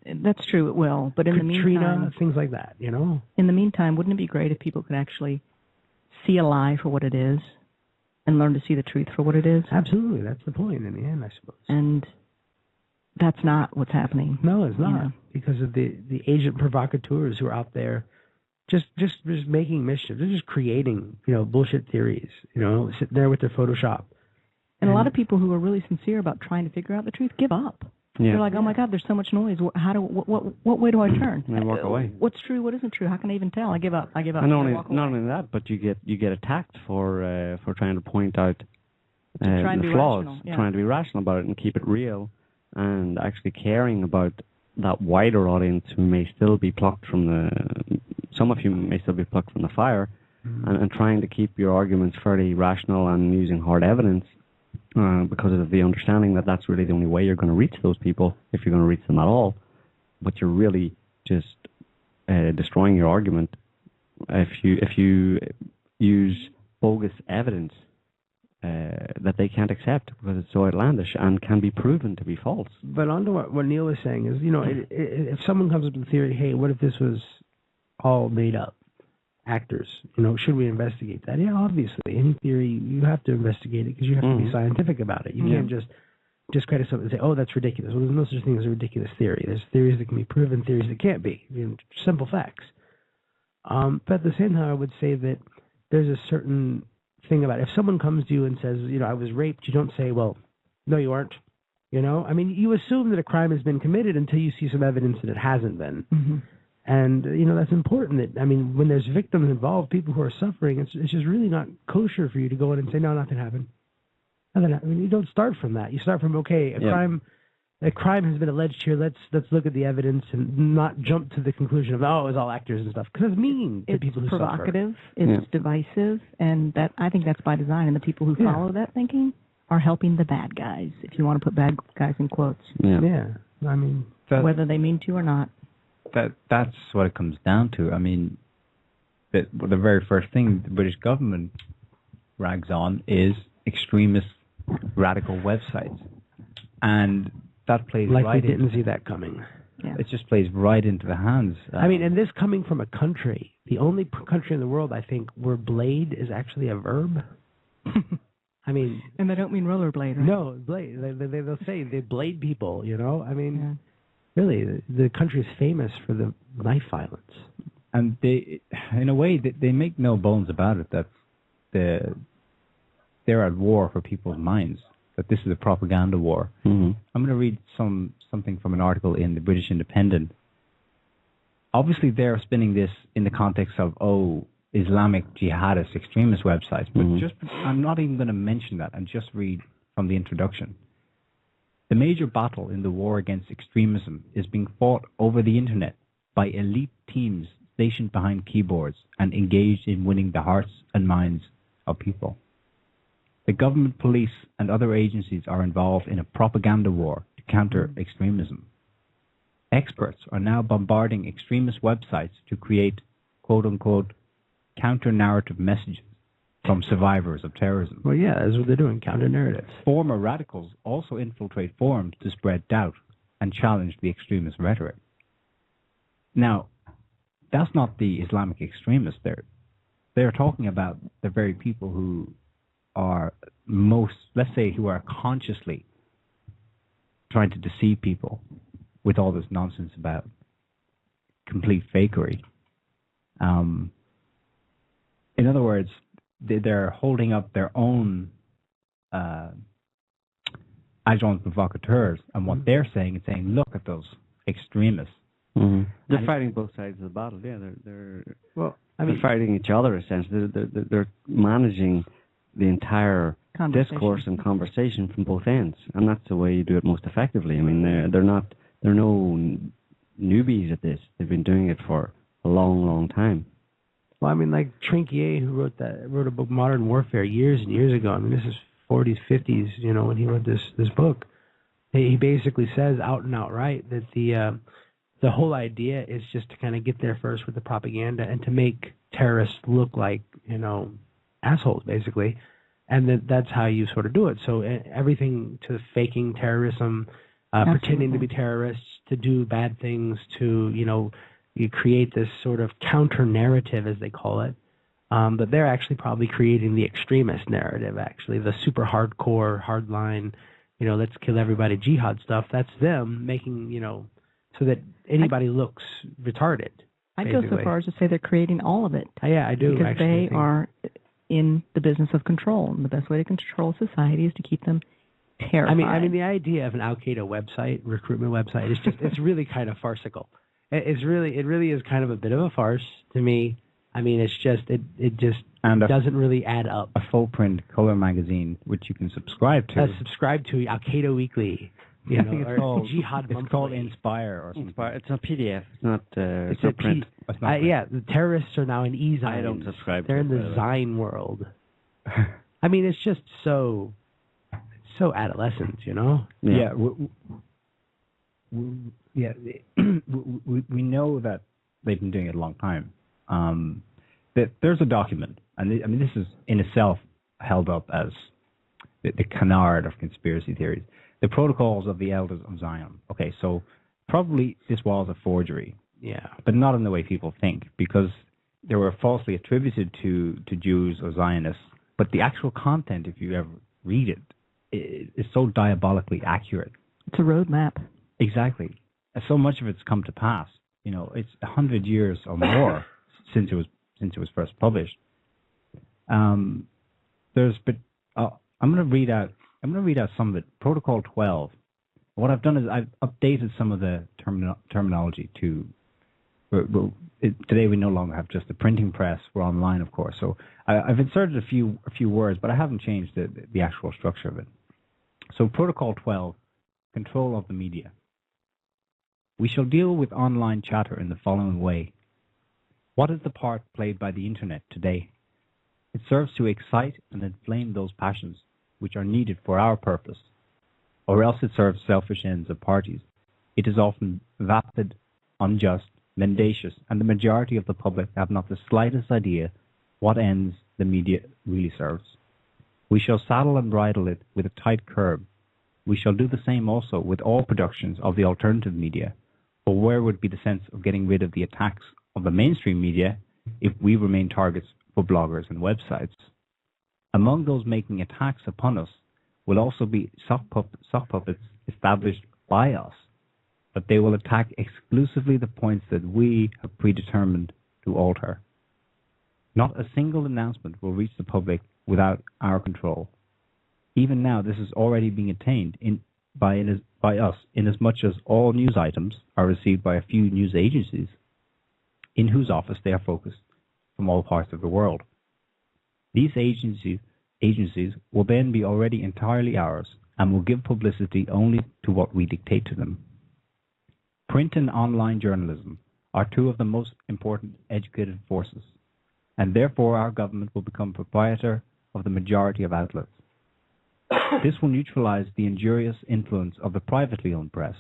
That's true, it will. But in the meantime, things like that, you know? In the meantime, wouldn't it be great if people could actually see a lie for what it is and learn to see the truth for what it is? Absolutely. That's the point in the end, I suppose. And that's not what's happening. No, it's not. You know? Because of the agent provocateurs who are out there just making mischief. They're just creating, bullshit theories, sitting there with their Photoshop. And a lot of people who are really sincere about trying to figure out the truth give up. Yeah. They're like, oh my God, there's so much noise. What way do I turn? And walk away. What's true? What isn't true? How can I even tell? I give up. And not only that, but you get attacked for trying to point out the flaws, trying to be rational about it and keep it real, and actually caring about that wider audience who may still be plucked from some of you may still be plucked from the fire, and trying to keep your arguments fairly rational and using hard evidence. Because of the understanding that that's really the only way you're going to reach those people, if you're going to reach them at all. But you're really just destroying your argument if you use bogus evidence that they can't accept because it's so outlandish and can be proven to be false. But on to what Neil was saying is, if someone comes up with a theory, hey, what if this was all made up? Actors, should we investigate that? Yeah, obviously. Any theory, you have to investigate it because you have to be scientific about it. You can't just discredit something and say, oh, that's ridiculous. Well, there's no such thing as a ridiculous theory. There's theories that can be proven, theories that can't be. Simple facts. But at the same time, I would say that there's a certain thing about it. If someone comes to you and says, I was raped, you don't say, well, no, you aren't. I mean, you assume that a crime has been committed until you see some evidence that it hasn't been. Mm-hmm. And, that's important. When there's victims involved, people who are suffering, it's just really not kosher for you to go in and say, no, nothing happened. You don't start from that. You start from, okay, a crime has been alleged here. Let's look at the evidence and not jump to the conclusion of, it was all actors and stuff. Because it's mean to people who suffer. It's provocative. It's divisive. And I think that's by design. And the people who follow that thinking are helping the bad guys, if you want to put bad guys in quotes. Yeah. Whether they mean to or not. That's what it comes down to. The very first thing the British government rags on is extremist radical websites, and that plays like right. We didn't see that coming. Yeah. It just plays right into the hands. And this coming from a country, the only country in the world, I think, where blade is actually a verb. And they don't mean rollerblade, right? No, blade. They'll say they blade people. Really, the country is famous for the knife violence. And they, in a way, they make no bones about it that they're at war for people's minds, that this is a propaganda war. Mm-hmm. I'm going to read something from an article in the British Independent. Obviously, they're spinning this in the context of, Islamic jihadist extremist websites, but I'm not even going to mention that and just read from the introduction. The major battle in the war against extremism is being fought over the internet by elite teams stationed behind keyboards and engaged in winning the hearts and minds of people. The government, police, and other agencies are involved in a propaganda war to counter extremism. Experts are now bombarding extremist websites to create, quote-unquote, counter-narrative messages from survivors of terrorism. Well, yeah, that's what they're doing, counter-narratives. Former radicals also infiltrate forums to spread doubt and challenge the extremist rhetoric. Now, that's not the Islamic extremists there. They're talking about the very people who are who are consciously trying to deceive people with all this nonsense about complete fakery. In other words, they're holding up their own agents provocateurs, and what they're saying is saying, look at those extremists. Mm-hmm. They're fighting both sides of the battle. Yeah, they're fighting each other. Essentially, they're managing the entire discourse and conversation from both ends, and that's the way you do it most effectively. They're no newbies at this. They've been doing it for a long, long time. Well, like Trinquier, who wrote a book, Modern Warfare, years and years ago. This is 40s, 50s, when he wrote this book. He basically says out and outright that the whole idea is just to kind of get there first with the propaganda and to make terrorists look like, assholes, basically. And that's how you sort of do it. So everything to faking terrorism, pretending to be terrorists, to do bad things, to, you create this sort of counter narrative, as they call it. But they're actually probably creating the extremist narrative, actually, the super hardcore, hardline, let's kill everybody jihad stuff. That's them making, so that anybody looks retarded. I'd go so far as to say they're creating all of it. Yeah, I do. Because they are in the business of control. And the best way to control society is to keep them terrified. I mean, the idea of an Al-Qaeda website, recruitment website, is just, it's really kind of farcical. It really is kind of a bit of a farce to me. I mean, it's just, it just doesn't really add up. A full print color magazine, which you can subscribe to. Subscribe to Al-Qaeda Weekly. I think it's called Jihad Monthly. It's called Inspire or something. It's a PDF. It's not it's a print. Yeah, the terrorists are now in e-zines. I don't subscribe. They're in the Zine world. I mean, it's just so adolescent, Yeah. We know that they've been doing it a long time. That there's a document, and this is in itself held up as the canard of conspiracy theories. The Protocols of the Elders of Zion. Okay, so probably this was a forgery. Yeah. But not in the way people think, because they were falsely attributed to Jews or Zionists. But the actual content, if you ever read it, is so diabolically accurate. It's a roadmap. Exactly. So much of it's come to pass. It's 100 years or more since it was first published. I'm going to read out some of it. Protocol 12. What I've done is I've updated some of the terminology to. Today we no longer have just the printing press. We're online, of course. So I've inserted a few words, but I haven't changed the actual structure of it. So Protocol 12, control of the media. We shall deal with online chatter in the following way. What is the part played by the Internet today? It serves to excite and inflame those passions which are needed for our purpose, or else it serves selfish ends of parties. It is often vapid, unjust, mendacious, and the majority of the public have not the slightest idea what ends the media really serves. We shall saddle and bridle it with a tight curb. We shall do the same also with all productions of the alternative media, for where would be the sense of getting rid of the attacks of the mainstream media if we remain targets for bloggers and websites? Among those making attacks upon us will also be sock puppets established by us, but they will attack exclusively the points that we have predetermined to alter. Not a single announcement will reach the public without our control. Even now, this is already being attained by us, inasmuch as all news items are received by a few news agencies, in whose office they are focused from all parts of the world. These agencies will then be already entirely ours and will give publicity only to what we dictate to them. Print and online journalism are two of the most important educated forces, and therefore our government will become proprietor of the majority of outlets. This will neutralize the injurious influence of the privately owned press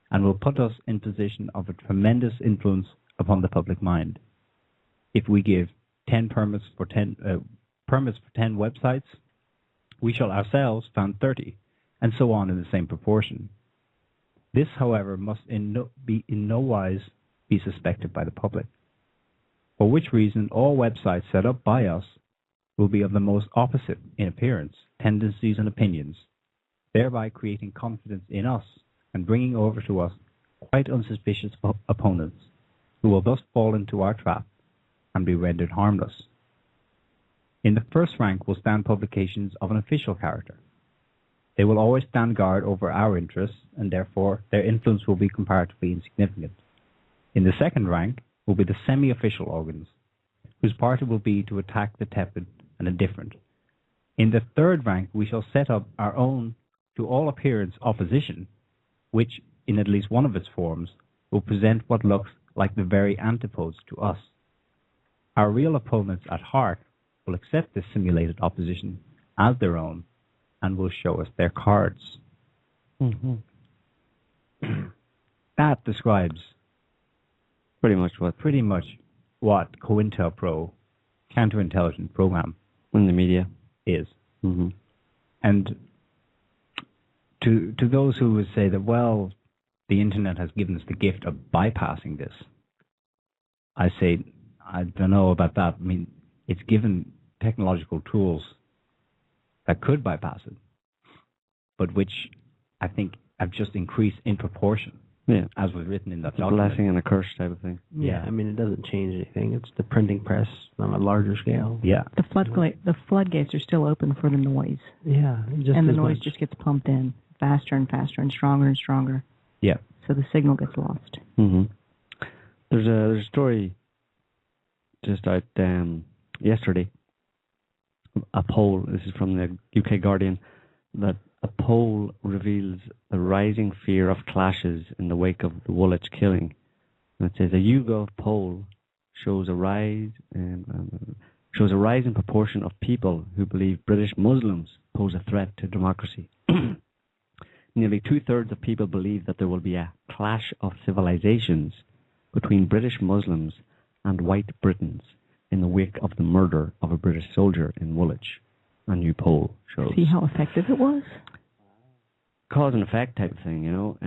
and will put us in position of a tremendous influence upon the public mind. If we give 10 permits for 10 websites, we shall ourselves found 30, and so on in the same proportion. This, however, must in no wise be suspected by the public, for which reason all websites set up by us will be of the most opposite in appearance, tendencies, and opinions, thereby creating confidence in us and bringing over to us quite unsuspicious opponents, who will thus fall into our trap and be rendered harmless. In the first rank will stand publications of an official character. They will always stand guard over our interests, and therefore their influence will be comparatively insignificant. In the second rank will be the semi-official organs, whose part it will be to attack the tepid and indifferent. In the third rank we shall set up our own, to all appearance, opposition, which, in at least one of its forms, will present what looks like the very antipodes to us. Our real opponents at heart will accept this simulated opposition as their own and will show us their cards. Mm-hmm. That describes pretty much what COINTELPRO, counterintelligence program in the media is. Mm-hmm. And to those who would say that, well, the internet has given us the gift of bypassing this, I say, I don't know about that. I mean, it's given technological tools that could bypass it, but which I think have just increased in proportion. Yeah, as was written in that it's a document. blessing and a curse type of thing. Yeah, I mean, it doesn't change anything. It's the printing press on a larger scale. Yeah. The floodgates are still open for the noise. Yeah. And the noise just gets pumped in faster and faster and stronger. Yeah. So the signal gets lost. Mm-hmm. There's a story just out yesterday. A poll, this is from the UK Guardian, that a poll reveals the rising fear of clashes in the wake of the Woolwich killing. And it says a YouGov poll shows a rise in proportion of people who believe British Muslims pose a threat to democracy. Nearly 2/3 of people believe that there will be a clash of civilizations between British Muslims and white Britons in the wake of the murder of a British soldier in Woolwich. A new poll shows. See how effective it was? Cause and effect type of thing, you know.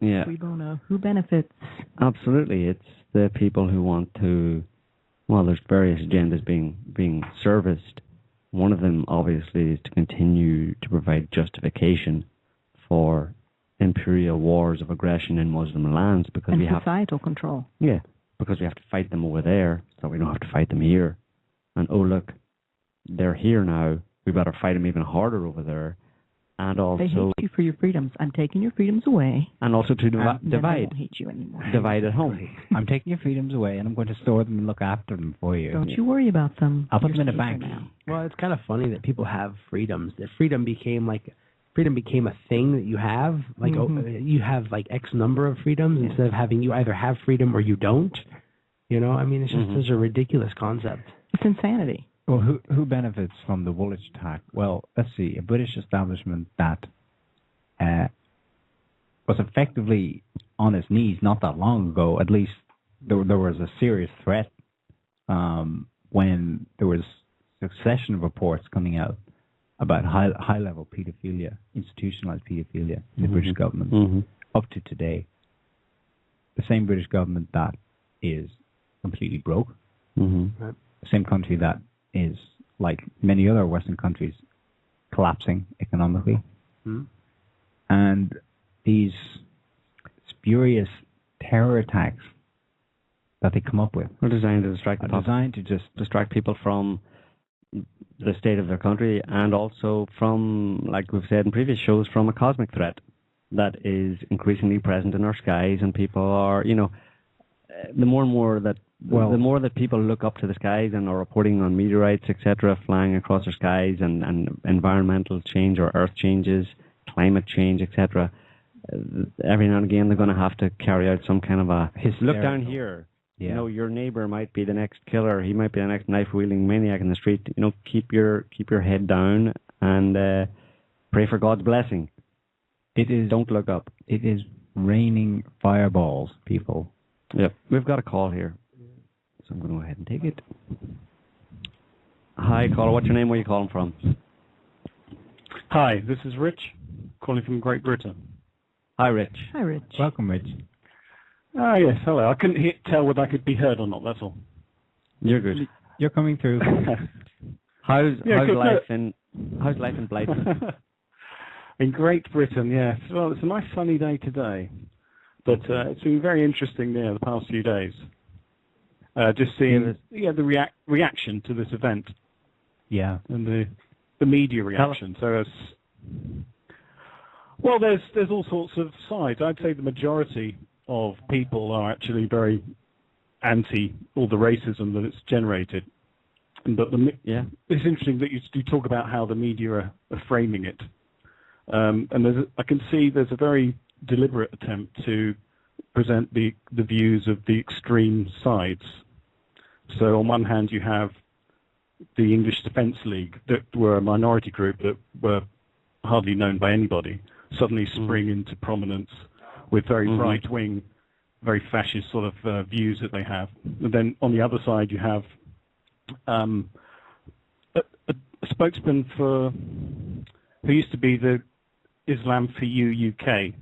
Yeah. Who benefits? Absolutely. It's the people who want to, well, there's various agendas being serviced. One of them, obviously, is to continue to provide justification for imperial wars of aggression in Muslim lands because we have societal control. Yeah, because we have to fight them over there, so we don't have to fight them here. And oh look, they're here now. We better fight them even harder over there. And also, they hate you for your freedoms. I'm taking your freedoms away. And also to divide. I won't hate you anymore. Divide at home. I'm taking your freedoms away, and I'm going to store them and look after them for you. Don't you worry about them. I'll put them in a bank. Well, it's kind of funny that people have freedoms. That freedom became a thing that you have. Like you have like X number of freedoms instead of having you either have freedom or you don't. You know, I mean, it's just such a ridiculous concept. It's insanity. Well, who benefits from the Woolwich attack? Well, let's see. A British establishment that was effectively on its knees not that long ago. At least there was a serious threat when there was a succession of reports coming out about high-level pedophilia, institutionalized pedophilia in the British government, up to today. The same British government that is completely broke, the same country that is, like many other Western countries, collapsing economically. And these spurious terror attacks that they come up with are designed to distract distract people from the state of their country, and also from, like we've said in previous shows, from a cosmic threat that is increasingly present in our skies. And people are, you know, the more that people look up to the skies and are reporting on meteorites, etc., flying across our skies, and environmental change or earth changes, climate change, etc., every now and again they're going to have to carry out some kind of a look down here. Yeah. You know, your neighbor might be the next killer. He might be the next knife-wielding maniac in the street. You know, keep your head down and pray for God's blessing. Don't look up. It is raining fireballs, people. Yep. We've got a call here, so I'm going to go ahead and take it. Hi, caller. What's your name? Where are you calling from? Hi, this is Rich, calling from Great Britain. Hi, Rich. Hi, Rich. Welcome, Rich. Ah, yes, hello. I couldn't tell whether I could be heard or not, that's all. You're good. You're coming through. How's life in Blyton? In Great Britain, yes. Well, it's a nice sunny day today, but it's been very interesting there the past few days. Just seeing the reaction to this event. Yeah. And the media reaction. So well, there's all sorts of sides. I'd say the majority of people are actually very anti all the racism that it's generated. But it's interesting that you talk about how the media are framing it. And I can see there's a very deliberate attempt to present the views of the extreme sides. So on one hand, you have the English Defence League, that were a minority group that were hardly known by anybody, suddenly spring into prominence with very right-wing, very fascist sort of views that they have. And then on the other side, you have a spokesman who used to be the Islam for You UK,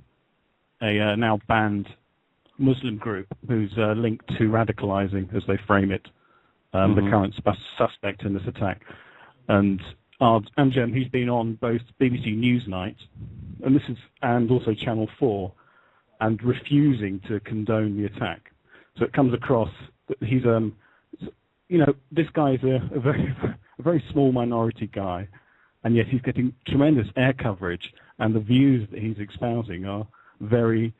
a now banned Muslim group who's linked to radicalizing, as they frame it, the current suspect in this attack. And Amjem, he's been on both BBC Newsnight and also Channel 4, and refusing to condone the attack. So it comes across that he's this guy is a very small minority guy, and yet he's getting tremendous air coverage, and the views that he's espousing are very,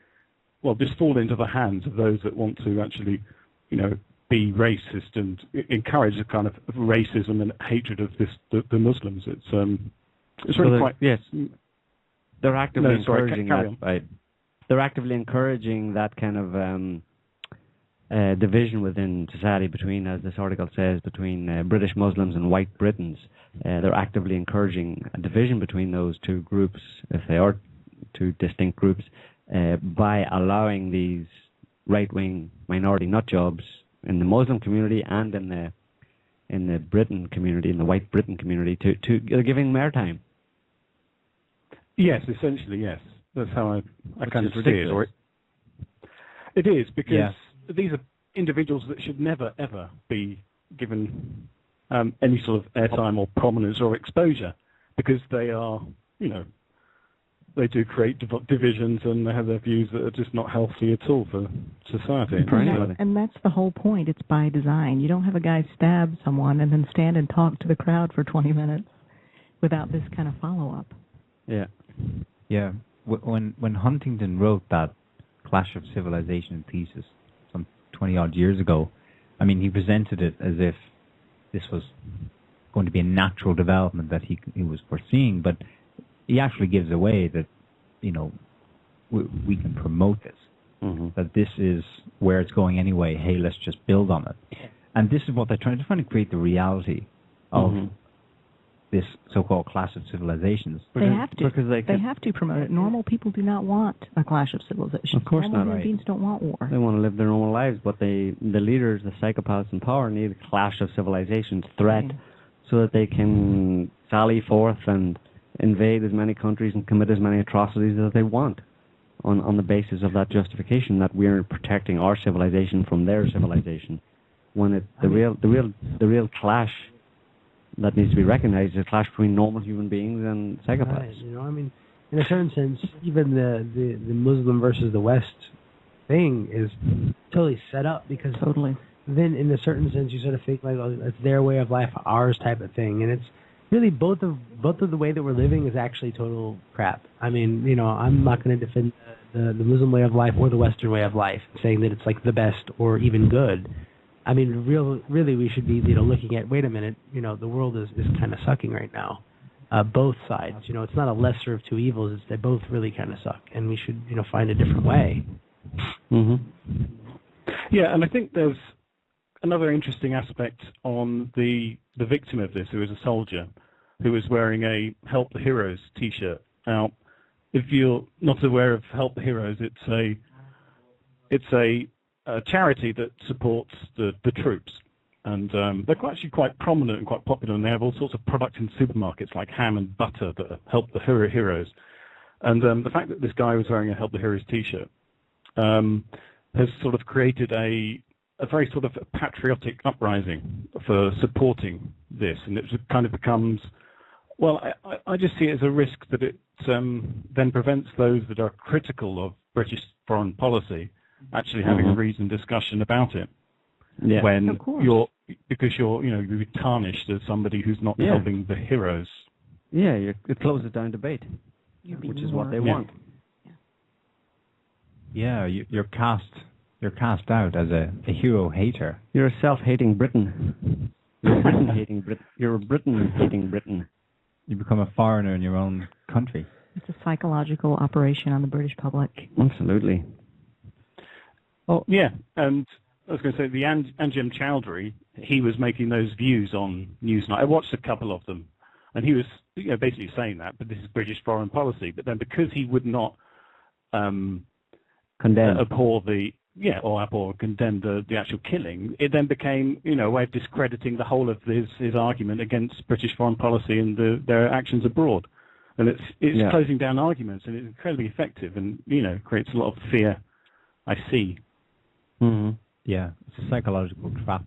just fall into the hands of those that want to actually, be racist and encourage a kind of racism and hatred of the Muslims. It's really quite... Yes. They're actively encouraging carry that. Right? They're actively encouraging that kind of division within society between, as this article says, between British Muslims and white Britons. They're actively encouraging a division between those two groups, if they are two distinct groups, by allowing these right-wing minority nutjobs in the Muslim community and in the Britain community, in the white Britain community, to giving them airtime. Yes, essentially, yes. That's how I kind of see it. It is, because these are individuals that should never, ever be given any sort of airtime or prominence or exposure, because they are, they do create divisions, and they have their views that are just not healthy at all for society. And that's the whole point. It's by design. You don't have a guy stab someone and then stand and talk to the crowd for 20 minutes without this kind of follow-up. Yeah. Yeah. When Huntington wrote that Clash of Civilization thesis some 20-odd years ago, I mean, he presented it as if this was going to be a natural development that he was foreseeing, but he actually gives away that, we can promote this, that this is where it's going anyway. Hey, let's just build on it. And this is what they're trying to create the reality of this so-called clash of civilizations. They have to. Because they have to promote it. Normal people do not want a clash of civilizations. Of course not. Human beings don't want war. They want to live their normal lives, but the leaders, the psychopaths in power, need a clash of civilizations threat so that they can sally forth and invade as many countries and commit as many atrocities as they want on the basis of that justification that we're protecting our civilization from their civilization. When the real clash that needs to be recognized is a clash between normal human beings and psychopaths. Right. In a certain sense, even the Muslim versus the West thing is totally set up, because then in a certain sense you sort of think like, it's their way of life, ours type of thing, and it's really both of the way that we're living is actually total crap. I mean, I'm not going to defend the Muslim way of life or the Western way of life, saying that it's like the best or even good. I mean, really, we should be, looking at, wait a minute, the world is kind of sucking right now. Both sides, it's not a lesser of two evils. It's they both really kind of suck, and we should, find a different way. Yeah, and I think there's another interesting aspect on the victim of this, who was a soldier, who was wearing a Help the Heroes T-shirt. Now, if you're not aware of Help the Heroes, it's a charity that supports the troops, and they're actually quite prominent and quite popular, and they have all sorts of products in supermarkets like ham and butter that help the heroes. And the fact that this guy was wearing a Help the Heroes T-shirt has sort of created a very sort of patriotic uprising for supporting this, and it kind of becomes, I just see it as a risk that it then prevents those that are critical of British foreign policy actually having a reasoned discussion about it. Yeah, when you're tarnished as somebody who's not helping the heroes. Yeah, it closes down debate, which is what they want. Yeah, you're cast out as a hero hater. You're a self-hating Briton. You're a Britain-hating Britain. You're a Britain-hating Briton. You become a foreigner in your own country. It's a psychological operation on the British public. Absolutely. Oh yeah, and I was going to say the Anjem Chowdhury, he was making those views on Newsnight. I watched a couple of them, and he was basically saying that, but this is British foreign policy. But then because he would not abhor or condemn the actual killing, it then became a way of discrediting the whole of his argument against British foreign policy and their actions abroad. And it's closing down arguments, and it's incredibly effective, and creates a lot of fear. I see. Mm-hmm. Yeah, it's a psychological trap.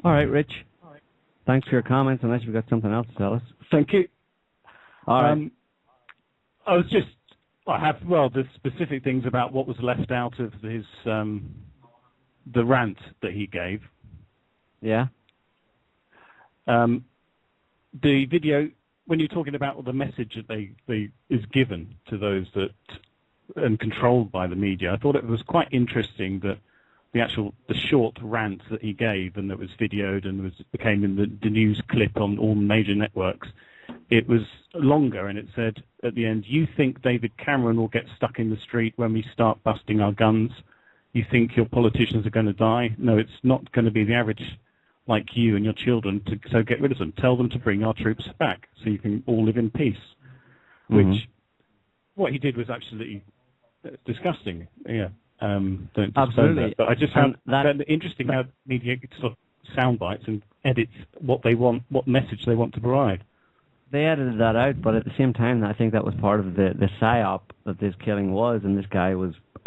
All right, Rich. Thanks for your comments. Unless you've got something else to tell us. Thank you. All right. I have the specific things about what was left out of his the rant that he gave. Yeah. The video, when you're talking about the message that they is given to those that and controlled by the media, I thought it was quite interesting that the short rant that he gave and that was videoed and became in the news clip on all major networks. It was longer, and it said at the end, "You think David Cameron will get stuck in the street when we start busting our guns? You think your politicians are going to die? No, it's not going to be the average like you and your children, so get rid of them. Tell them to bring our troops back so you can all live in peace." Mm-hmm. Which, what he did was absolutely disgusting. Yeah. Don't absolutely. That. But I just found that interesting how media sort of sound bites and edits what they want, what message they want to provide. They edited that out, but at the same time, I think that was part of the psyop that this killing was, and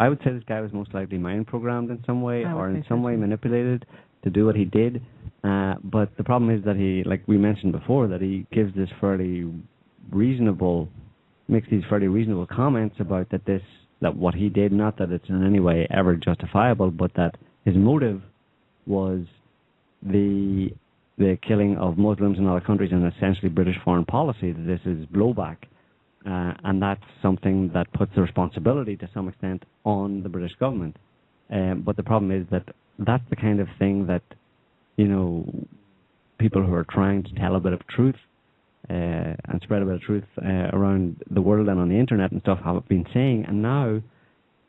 I would say this guy was most likely mind programmed in some way, or in some way manipulated to do what he did. But the problem is that he, like we mentioned before, that he gives this makes these fairly reasonable comments about that what he did, not that it's in any way ever justifiable, but that his motive was the killing of Muslims in other countries and essentially British foreign policy, that this is blowback. And that's something that puts the responsibility to some extent on the British government. But the problem is that that's the kind of thing that, people who are trying to tell a bit of truth and spread a bit of truth around the world and on the internet and stuff have been saying, and now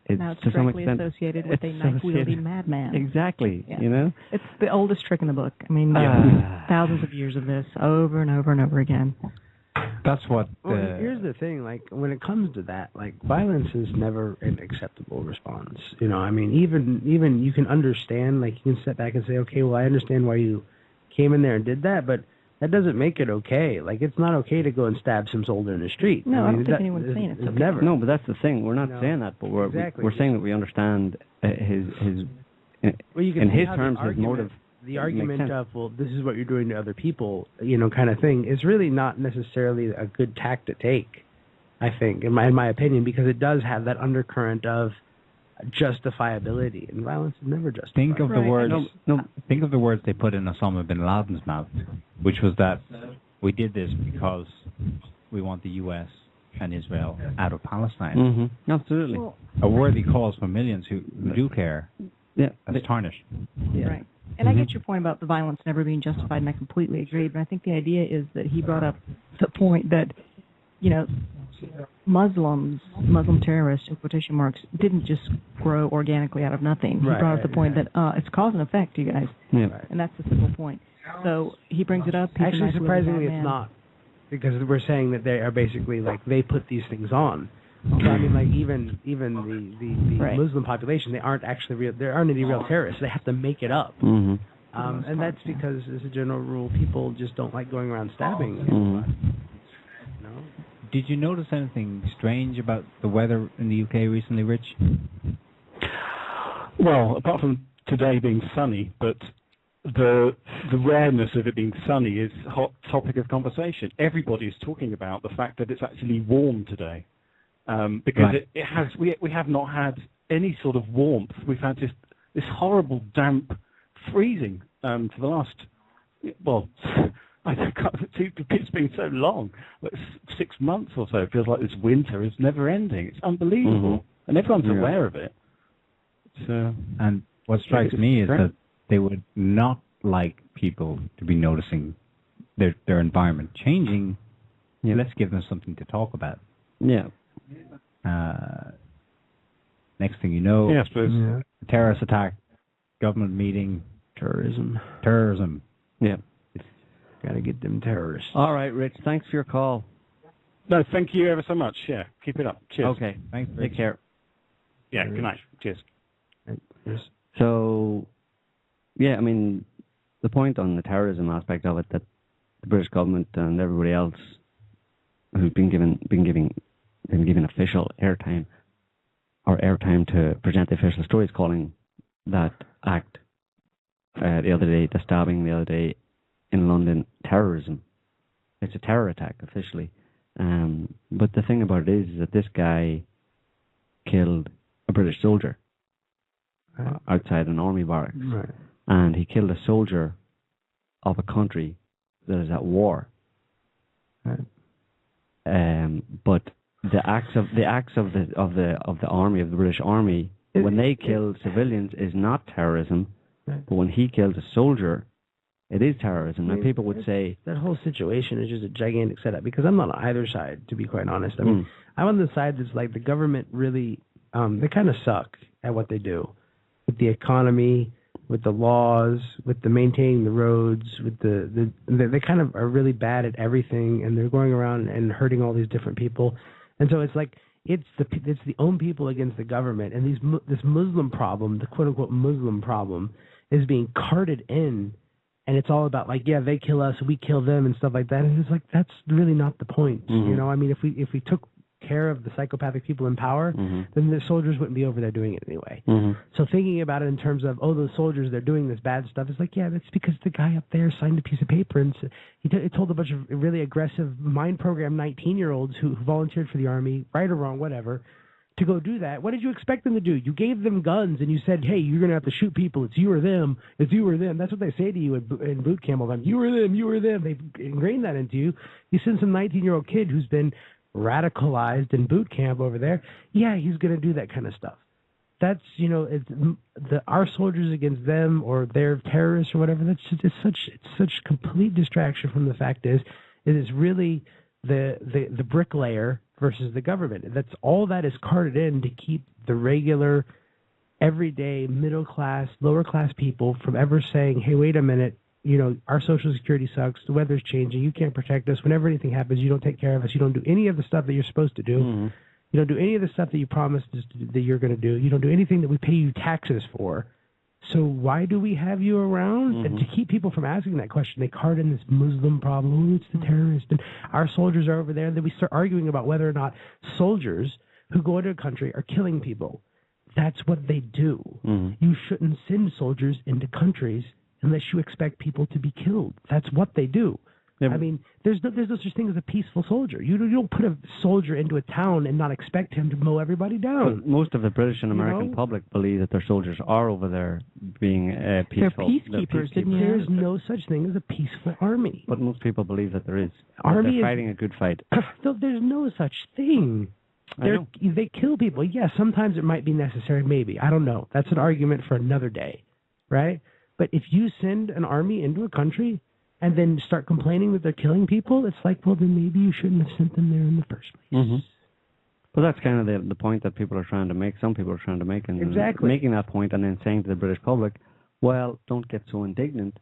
it's to some extent associated with a knife-wielding madman. Exactly, yeah. It's the oldest trick in the book. I mean, thousands of years of this, over and over and over again. That's what. Here's the thing: like when it comes to that, like violence is never an acceptable response. I mean, even you can understand, like you can step back and say, okay, well, I understand why you came in there and did that, but that doesn't make it okay. Like, it's not okay to go and stab some soldier in the street. No, I don't think anyone's saying it's okay. Never. No, but that's the thing. We're not saying that, but we're saying that we understand his in his terms, his motive. The argument of, well, this is what you're doing to other people, kind of thing, is really not necessarily a good tack to take, I think, in my opinion, because it does have that undercurrent of justifiability, and violence is never justified. Think of the words. Think of the words they put in Osama bin Laden's mouth, which was that we did this because we want the U.S. and Israel out of Palestine. Mm-hmm. Absolutely, a worthy cause for millions who do care. Yeah, that's tarnished. Yeah. Right. And I get your point about the violence never being justified, and I completely agree. But I think the idea is that he brought up the point that, Muslim terrorists, in quotation marks, didn't just grow organically out of nothing. He brought up the point that it's cause and effect, you guys. Yeah. And that's the simple point. So he brings it up. Actually, surprisingly, it's not. Because we're saying that they are basically, like, they put these things on. So, I mean, like, even the Muslim population, they aren't actually real. There aren't any real terrorists. They have to make it up. Mm-hmm. And that's because, as a general rule, people just don't like going around stabbing. Mm-hmm. Did you notice anything strange about the weather in the UK recently, Rich? Well, apart from today being sunny, but the rareness of it being sunny is a hot topic of conversation. Everybody is talking about the fact that it's actually warm today, because we have not had any sort of warmth. We've had just this horrible damp freezing for the last, it's been so long, like 6 months or so. It feels like this winter is never ending. It's unbelievable, and everyone's aware of it. And what strikes me is that they would not like people to be noticing their environment changing. Yeah. Let's give them something to talk about. Yeah. Next thing you know, terrorist attack, government meeting, terrorism. Yeah. Got to get them terrorists. All right, Rich. Thanks for your call. No, thank you ever so much. Yeah, keep it up. Cheers. Okay. Thanks. Take care. Yeah. Good night. Cheers. So, I mean, the point on the terrorism aspect of it, that the British government and everybody else who's been given official airtime to present the official stories, calling that act the other day, the stabbing the other day in London, terrorism. It's a terror attack officially. But the thing about it is that this guy killed a British soldier outside an army barracks, and he killed a soldier of a country that is at war. But the acts of the army, of the British Army, when they kill civilians, is not terrorism. But when he kills a soldier, it is terrorism. Now, people would say that whole situation is just a gigantic setup, because I'm not on either side, to be quite honest. I mean, I'm on the side that's like the government really, they kind of suck at what they do with the economy, with the laws, with the maintaining the roads, with they kind of are really bad at everything, and they're going around and hurting all these different people. And so it's like it's the own people against the government, and this Muslim problem, the quote unquote Muslim problem, is being carted in, and it's all about like, yeah, they kill us, we kill them, and stuff like that. And it's like, that's really not the point. You know, I mean, if we took care of the psychopathic people in power, then the soldiers wouldn't be over there doing it anyway. So thinking about it in terms of, oh, those soldiers, they're doing this bad stuff, it's like, yeah, that's because the guy up there signed a piece of paper and he told a bunch of really aggressive, mind-programmed 19-year-olds who volunteered for the army, right or wrong, whatever, to go do that. What did you expect them to do? You gave them guns and you said, hey, you're going to have to shoot people. It's you or them. It's you or them. That's what they say to you in boot camp all the time. You or them. You or them. They've ingrained that into you. You send some 19-year-old kid who's been radicalized in boot camp over there. Yeah, he's going to do that kind of stuff. That's, you know, it's our soldiers against them, or they're terrorists or whatever. That's just, it's such complete distraction from the fact is it is really the bricklayer versus the government. That's all that is carted in to keep the regular, everyday, middle class, lower class people from ever saying, hey, wait a minute, you know, our Social Security sucks, the weather's changing, you can't protect us. Whenever anything happens, you don't take care of us, you don't do any of the stuff that you're supposed to do. You don't do any of the stuff that you promised that you're going to do. You don't do anything that we pay you taxes for. So why do we have you around? And to keep people from asking that question, they cart in this Muslim problem. Oh, it's the terrorist. And our soldiers are over there. And then we start arguing about whether or not soldiers who go into a country are killing people. That's what they do. You shouldn't send soldiers into countries unless you expect people to be killed. That's what they do. I mean, there's no such thing as a peaceful soldier. You don't put a soldier into a town and not expect him to mow everybody down. But most of the British and American public believe that their soldiers are over there being peaceful. They're peacekeepers. There's no such thing as a peaceful army. But most people believe that there is. Army they're fighting a good fight. There's no such thing. They kill people. Yes, sometimes it might be necessary, maybe. I don't know. That's an argument for another day, right? But if you send an army into a country and then start complaining that they're killing people, it's like, well, then maybe you shouldn't have sent them there in the first place. But that's kind of the point that people are trying to make. Some people are trying to make, and making that point, and then saying to the British public, well, don't get so indignant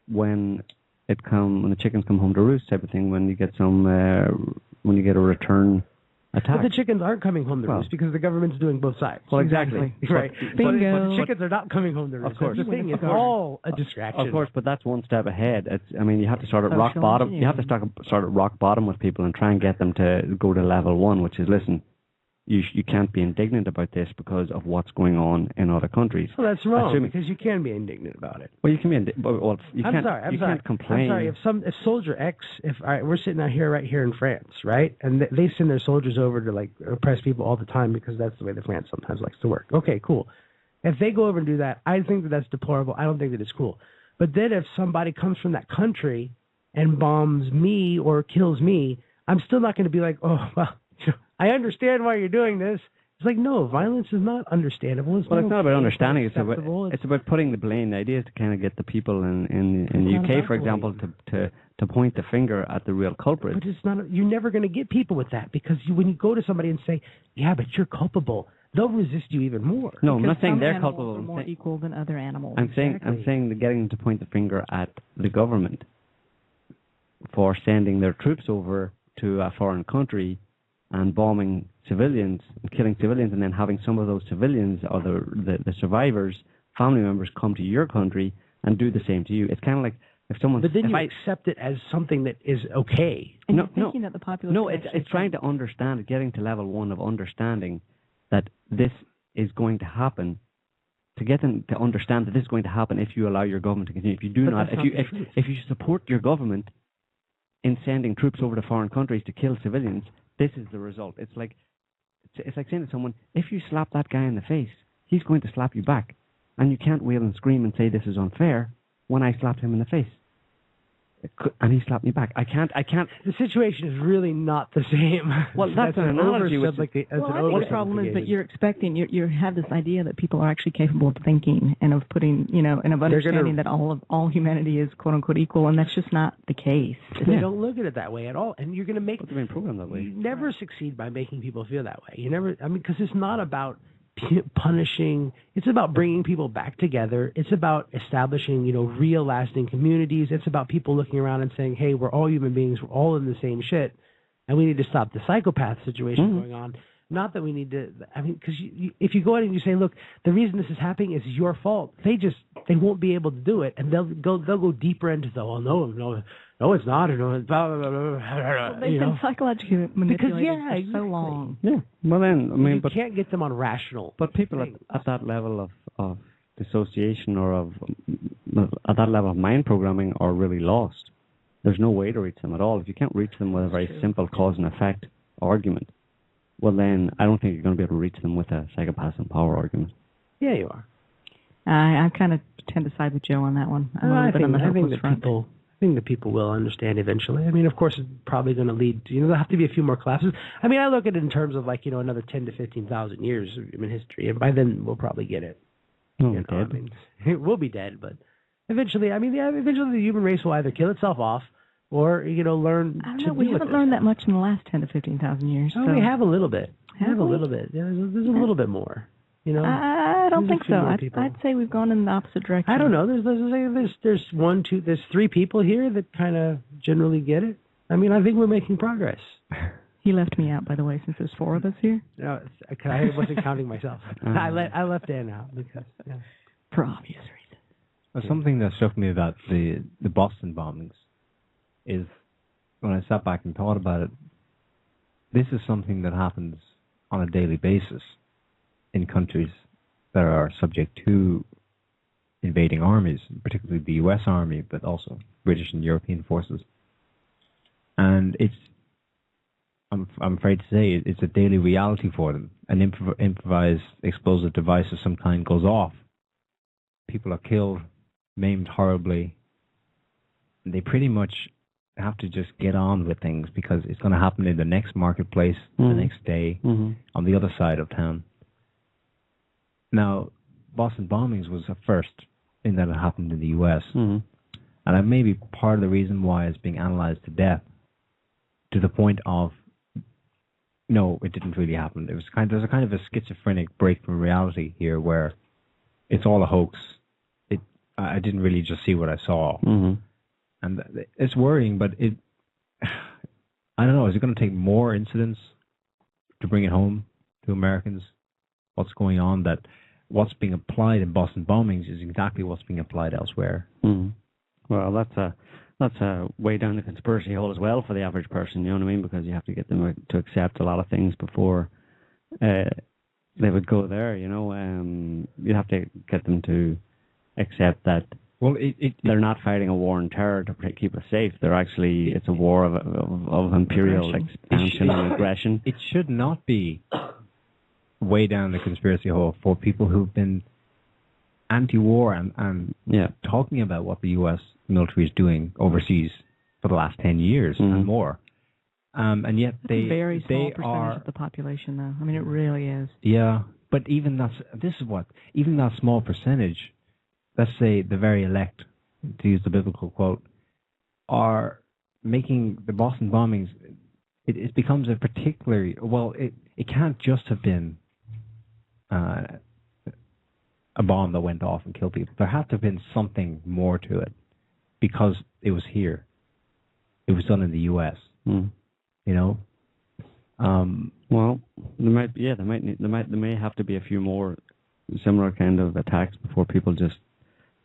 when the chickens come home to roost type of thing. When you get when you get a return attack. But the chickens aren't coming home to roost because the government's doing both sides. Well, exactly. Right. Bingo. But the chickens are not coming home to roost. Of course. The thing is all a distraction. Of course, but that's one step ahead. You have to start at rock bottom. You have to start at rock bottom with people and try and get them to go to level one, which is, listen, you can't be indignant about this because of what's going on in other countries. Well, that's wrong, because you can be indignant about it. Well, you can be indignant. Well, you can't complain. I'm sorry. If Soldier X, we're sitting out here, right here in France, right, and they send their soldiers over to like oppress people all the time because that's the way the France sometimes likes to work. Okay, cool. If they go over and do that, I think that that's deplorable. I don't think that it's cool. But then if somebody comes from that country and bombs me or kills me, I'm still not going to be like, oh, well, I understand why you're doing this. It's like, no, violence is not understandable. It's not about understanding. It's about putting the blame. The idea is to kind of get the people in the UK, for example, to point the finger at the real culprit. But it's not. You're never going to get people with that, because when you go to somebody and say, yeah, but you're culpable, they'll resist you even more. No, I'm not saying they're culpable. Are more equal than other animals. I'm saying that getting them to point the finger at the government for sending their troops over to a foreign country and bombing civilians, and killing civilians, and then having some of those civilians or the survivors, family members, come to your country and do the same to you. It's kind of like If someone, but then you accept it as something that is okay. And you're thinking that the population. No, it's trying to understand, getting to level 1 of understanding that this is going to happen. To get them to understand that this is going to happen if you allow your government to continue. If you do not, if you support your government in sending troops over to foreign countries to kill civilians, this is the result. It's like saying to someone, if you slap that guy in the face, he's going to slap you back, and you can't wail and scream and say this is unfair when I slapped him in the face. And he slapped me back. I can't. The situation is really not the same. Well, that's an analogy. I think the problem is that you're expecting, you have this idea that people are actually capable of thinking and of putting, and of understanding that all humanity is quote unquote equal, and that's just not the case. They don't look at it that way at all, and you're going to make. But they've been programmed that way. You never succeed by making people feel that way. You never. I mean, because it's not about punishing. It's about bringing people back together. It's about establishing, real lasting communities. It's about people looking around and saying, hey, we're all human beings. We're all in the same shit. And we need to stop the psychopath situation going on. Not that we need to, because if you go in and you say, look, the reason this is happening is your fault, they won't be able to do it. And they'll go deeper into no, it's not. Or no, it's blah, blah, blah, blah, well, they've been psychologically manipulated for so long. Yeah. Well, then, you can't get them on rational. But people at that level of dissociation or at that level of mind programming are really lost. There's no way to reach them at all. If you can't reach them with a very simple cause and effect argument, well, then I don't think you're going to be able to reach them with a psychopath and power argument. Yeah, you are. I kind of tend to side with Joe on that one. I think that people will understand eventually. I mean, of course, it's probably going to lead to, there'll have to be a few more collapses. I mean, I look at it in terms of another 10 to 15,000 years in history, and by then we'll probably get it. We'll be dead, but eventually, eventually the human race will either kill itself off or, learn I don't know, we haven't learned that much in the last 10 to 15,000 years. Oh, so. We have a little bit. Have a little bit. Yeah, there's a little bit more. I don't think so. I'd say we've gone in the opposite direction. I don't know. There's 3 people here that kind of generally get it. I mean, I think we're making progress. He left me out, by the way, since there's 4 of us here. No, I wasn't counting myself. I left Dan out because for obvious reasons. Well, something that struck me about the Boston bombings is when I sat back and thought about it. This is something that happens on a daily basis in countries that are subject to invading armies, particularly the U.S. Army, but also British and European forces. And I'm afraid to say, it's a daily reality for them. An improvised explosive device of some kind goes off. People are killed, maimed horribly. And they pretty much have to just get on with things because it's going to happen in the next marketplace, the next day, on the other side of town. Now, Boston bombings was a first in that it happened in the U.S. And that may be part of the reason why it's being analyzed to death, to the point of, no, it didn't really happen. There's a kind of a schizophrenic break from reality here where it's all a hoax. I didn't really just see what I saw. And it's worrying, but I don't know, is it going to take more incidents to bring it home to Americans? What's going on, that what's being applied in Boston bombings is exactly what's being applied elsewhere. Well, that's a way down the conspiracy hole as well for the average person, you know what I mean? Because you have to get them to accept a lot of things before they would go there, You'd have to get them to accept that they're not fighting a war on terror to keep us safe. It's a war of imperial expansion and aggression. It should not be way down the conspiracy hole for people who've been anti-war and talking about what the U.S. military is doing overseas for the last 10 years and more. And yet That's a very small percentage of the population, though. I mean, it really is. Yeah, but even that small percentage, let's say the very elect, to use the biblical quote, are making the Boston bombings. It becomes a particularly, it can't just have been a bomb that went off and killed people. There had to have been something more to it, because it was here. It was done in the U.S. Well, there may have to be a few more similar kind of attacks before people just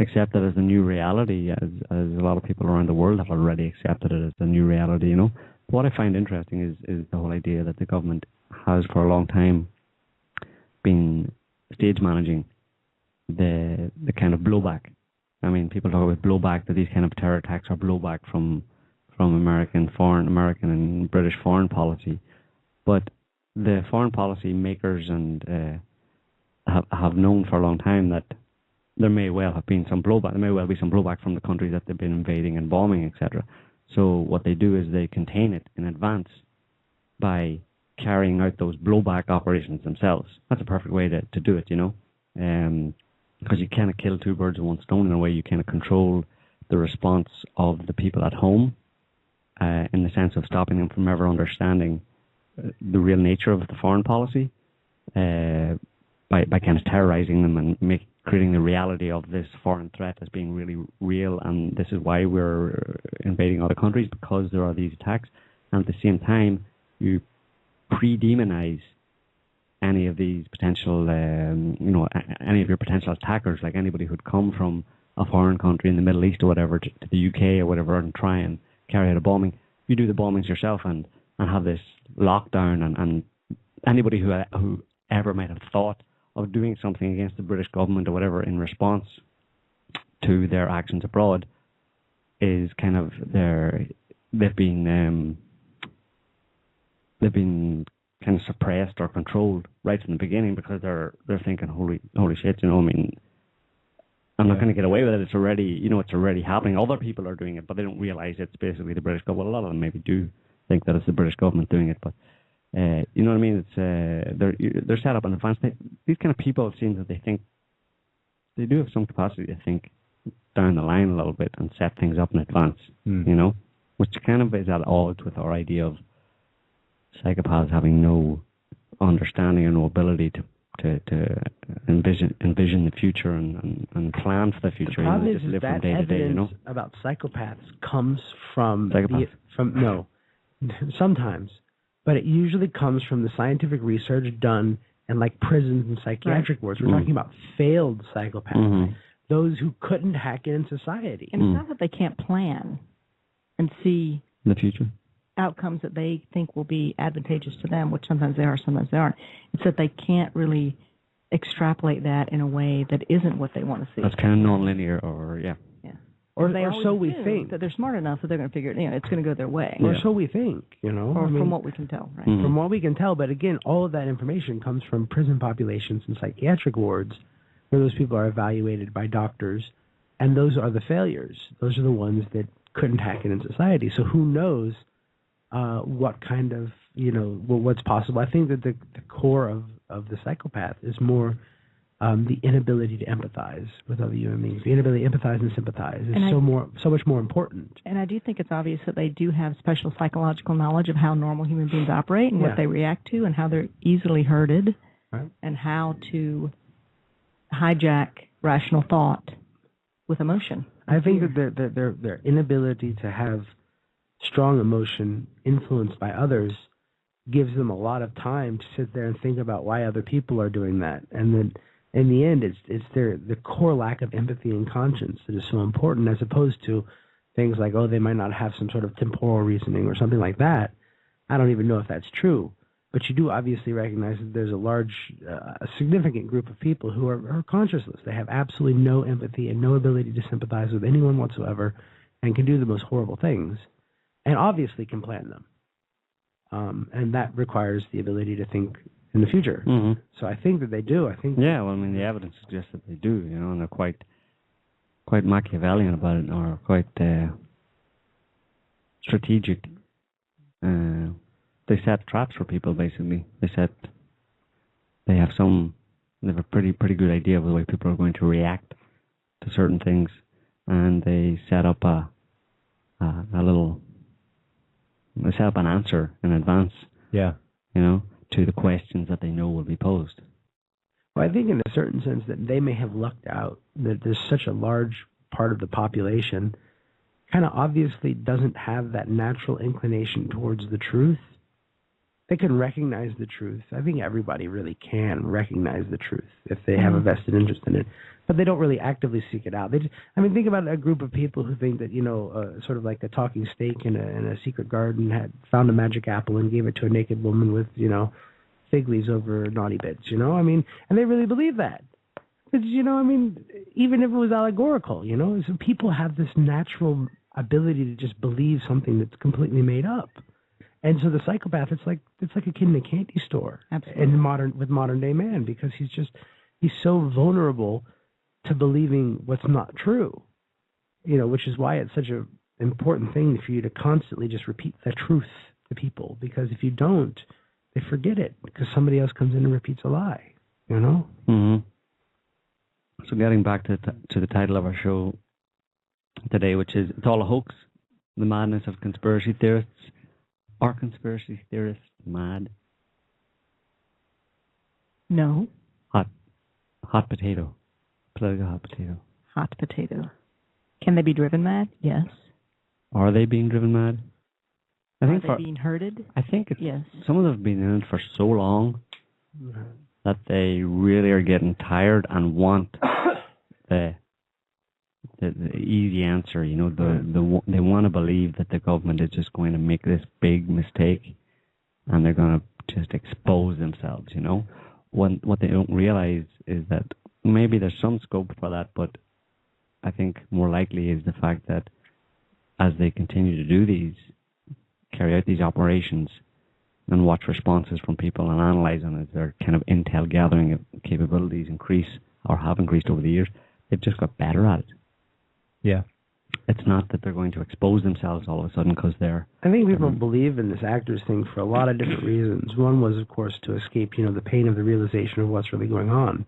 accept it as the new reality, as a lot of people around the world have already accepted it as the new reality, you know. What I find interesting is the whole idea that the government has for a long time been stage managing the kind of blowback. I mean, people talk about blowback, that these kind of terror attacks are blowback from American and British foreign policy. But the foreign policy makers and have known for a long time that there may well have been some blowback. There may well be some blowback from the countries that they've been invading and bombing, etc. So what they do is they contain it in advance by carrying out those blowback operations themselves. That's a perfect way to do it, you know, because you kind of kill two birds with one stone in a way. You kind of control the response of the people at home in the sense of stopping them from ever understanding the real nature of the foreign policy by kind of terrorizing them and creating the reality of this foreign threat as being really real, and this is why we're invading other countries, because there are these attacks. And at the same time, you pre-demonize any of these potential, any of your potential attackers, like anybody who'd come from a foreign country in the Middle East or whatever to the UK or whatever and try and carry out a bombing. You do the bombings yourself and have this lockdown, and anybody who ever might have thought of doing something against the British government or whatever in response to their actions abroad is kind of they've been kind of suppressed or controlled right from the beginning, because they're thinking, holy shit, you know, I mean, I'm not going to get away with it. It's already happening. Other people are doing it, but they don't realize it's basically the British government. Well, a lot of them maybe do think that it's the British government doing it, but you know what I mean? It's they're set up in advance. These kind of people, it seems that they think they do have some capacity to think down the line a little bit and set things up in advance. You know, which kind of is at odds with our idea of psychopaths having no understanding or no ability to envision the future and plan for the future. The problem just is live that from day to day, you know? About psychopaths comes from Psychopaths. Sometimes, but it usually comes from the scientific research done in like prisons and psychiatric wards. We're talking about failed psychopaths, those who couldn't hack in society. And it's not that they can't plan and see the future outcomes that they think will be advantageous to them, which sometimes they are, sometimes they aren't. It's that they can't really extrapolate that in a way that isn't what they want to see. That's kind of nonlinear, or or so we think that they're smart enough that they're going to figure it. It's going to go their way. Or so we think, you know. Or from what we can tell, right? From what we can tell, but again, all of that information comes from prison populations and psychiatric wards, where those people are evaluated by doctors, and those are the failures. Those are the ones that couldn't hack it in society. So who knows what kind of, what's possible. I think that the core of the psychopath is more the inability to empathize with other human beings. The inability to empathize and sympathize is so much more important. And I do think it's obvious that they do have special psychological knowledge of how normal human beings operate and what they react to and how they're easily hurted, and how to hijack rational thought with emotion. I think that their inability to have strong emotion influenced by others gives them a lot of time to sit there and think about why other people are doing that. And then in the end, it's the core lack of empathy and conscience that is so important, as opposed to things like, they might not have some sort of temporal reasoning or something like that. I don't even know if that's true. But you do obviously recognize that there's a significant group of people who are conscienceless. They have absolutely no empathy and no ability to sympathize with anyone whatsoever, and can do the most horrible things, and obviously can plan them. And that requires the ability to think in the future. So I think that they do. The evidence suggests that they do, and they're quite Machiavellian about it, or quite strategic. They set traps for people, basically. They have a pretty good idea of the way people are going to react to certain things, and they set up they set up an answer in advance. To the questions that they know will be posed. Well, I think in a certain sense that they may have lucked out that there's such a large part of the population kind of obviously doesn't have that natural inclination towards the truth. they can recognize the truth. I think everybody really can recognize the truth if they have a vested interest in it, but they don't really actively seek it out. Think about a group of people who think that, sort of like a talking snake in a secret garden had found a magic apple and gave it to a naked woman with, fig leaves over naughty bits, and they really believe that. Because, even if it was allegorical, so people have this natural ability to just believe something that's completely made up. And so the psychopath, it's like a kid in a candy store. Absolutely. And with modern day man, because he's so vulnerable to believing what's not true. Which is why it's such an important thing for you to constantly just repeat the truth to people. Because if you don't, they forget it because somebody else comes in and repeats a lie. Mm-hmm. So getting back to the title of our show today, which is It's All a Hoax, the Madness of Conspiracy Theorists. Are conspiracy theorists mad? No. Hot potato. Political hot potato. Hot potato. Can they be driven mad? Yes. Are they being driven mad? Are they being herded? I think yes. Some of them have been in it for so long that they really are getting tired and want the easy answer. They want to believe that the government is just going to make this big mistake and they're going to just expose themselves. What they don't realize is that maybe there's some scope for that, but I think more likely is the fact that as they continue to carry out these operations and watch responses from people and analyze them as their kind of intel gathering capabilities increase or have increased over the years, they've just got better at it. Yeah. It's not that they're going to expose themselves all of a sudden because they're... I think people believe in this actors thing for a lot of different reasons. One was, of course, to escape, the pain of the realization of what's really going on.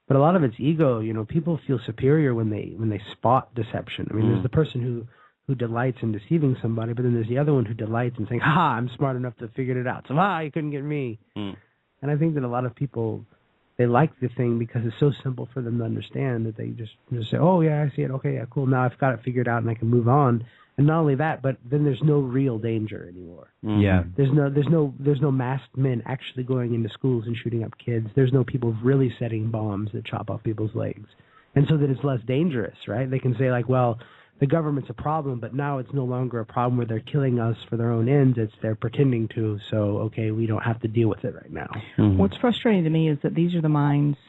But a lot of it's ego. People feel superior when they spot deception. There's the person who delights in deceiving somebody, but then there's the other one who delights in saying, "Ha, I'm smart enough to figure it out. So, you couldn't get me." And I think that a lot of people, they like the thing because it's so simple for them to understand that they just say, "Oh yeah, I see it. Okay, yeah, cool. Now I've got it figured out and I can move on." And not only that, but then there's no real danger anymore. Yeah. There's no masked men actually going into schools and shooting up kids. There's no people really setting bombs that chop off people's legs. And so that it's less dangerous, right? They can say like, well, the government's a problem, but now it's no longer a problem where they're killing us for their own ends. It's they're pretending to, so, okay, we don't have to deal with it right now. What's frustrating to me is that these are the minds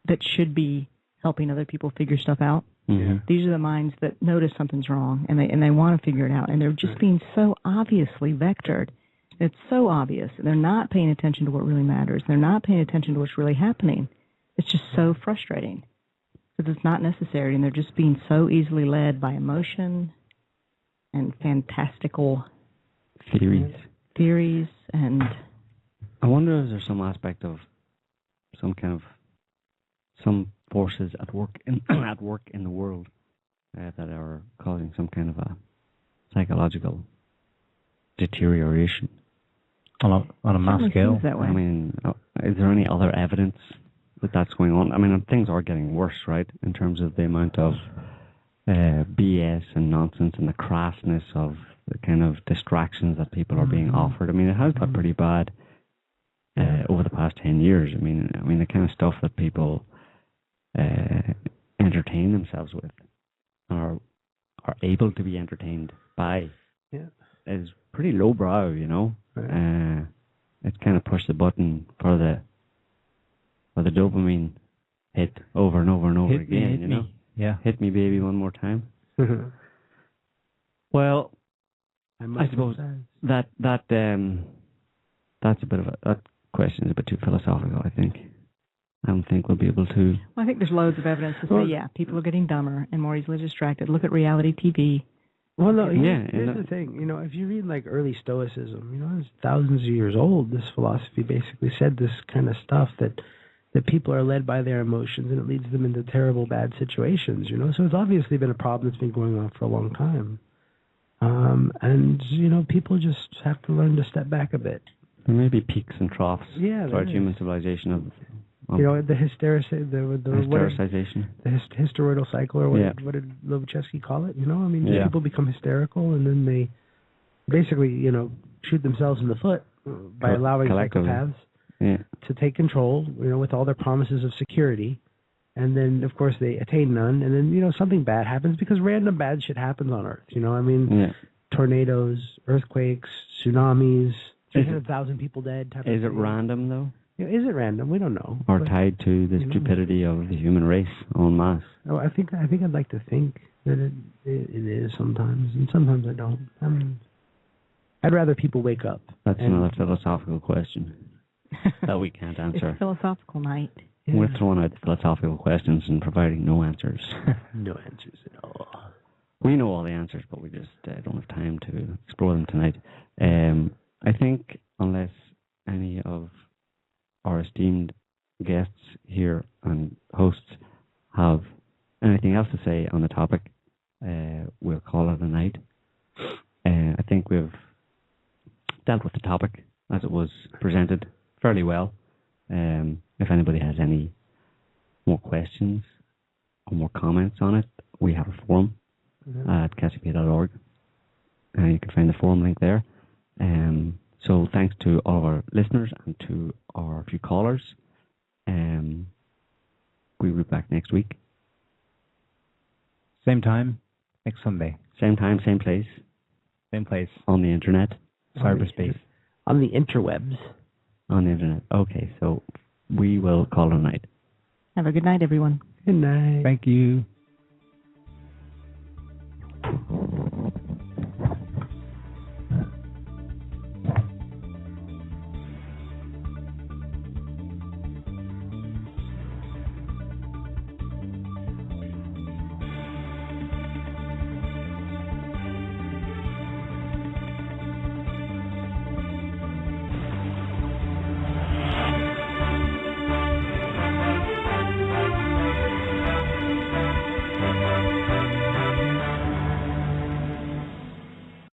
that should be helping other people figure stuff out. These are the minds that notice something's wrong, and they want to figure it out, and they're just being so obviously vectored. It's so obvious. They're not paying attention to what really matters. They're not paying attention to what's really happening. It's just so frustrating because it's not necessary, and they're just being so easily led by emotion and fantastical theories. And I wonder if there's some aspect of some forces at work in the world that are causing some kind of a psychological deterioration on a mass scale. That way. Is there any other evidence that that's going on? Things are getting worse, right, in terms of the amount of BS and nonsense and the crassness of the kind of distractions that people are being offered. It has got pretty bad over the past 10 years. The kind of stuff that people entertain themselves with or are able to be entertained by is pretty lowbrow, Right. It's kind of push the button for the dopamine hit over and over and over again, hit me. Yeah. Hit me, baby, one more time. Well, I suppose that that's a bit of that question is a bit too philosophical, I think. I don't think we'll be able to... Well, I think there's loads of evidence to say, people are getting dumber and more easily distracted. Look at reality TV. Well, no, here's the thing. If you read like early Stoicism, it's thousands of years old. This philosophy basically said this kind of stuff that people are led by their emotions and it leads them into terrible, bad situations, So it's obviously been a problem that's been going on for a long time. And people just have to learn to step back a bit. There may be peaks and troughs throughout human civilization of the hystericization, the hysteroidal cycle, or what did Lobachevsky call it? People become hysterical, and then they basically, shoot themselves in the foot by allowing psychopaths to take control, with all their promises of security. And then, of course, they attain none. And then, something bad happens because random bad shit happens on Earth. Tornadoes, earthquakes, tsunamis, 300,000 people dead. Is it random, though? Is it random? We don't know. Or tied to the stupidity of the human race en masse? Oh, I think I'd like to think that it is sometimes, and sometimes I don't. I mean, I'd rather people wake up. That's another philosophical question that we can't answer. It's philosophical night. Yeah. We're throwing out philosophical questions and providing no answers. No answers at all. We know all the answers, but we just don't have time to explore them tonight. I think unless any of our esteemed guests here and hosts have anything else to say on the topic, we'll call it a night. I think we've dealt with the topic as it was presented fairly well. If anybody has any more questions or more comments on it, we have a forum at kcp.org. You can find the forum link there. So thanks to all of our listeners and to our few callers. We'll be back next week. Same time, next Sunday. Same time, same place. Same place. On the internet. Cyberspace. On the interwebs. On the internet. Okay, so we will call it a night. Have a good night, everyone. Good night. Thank you.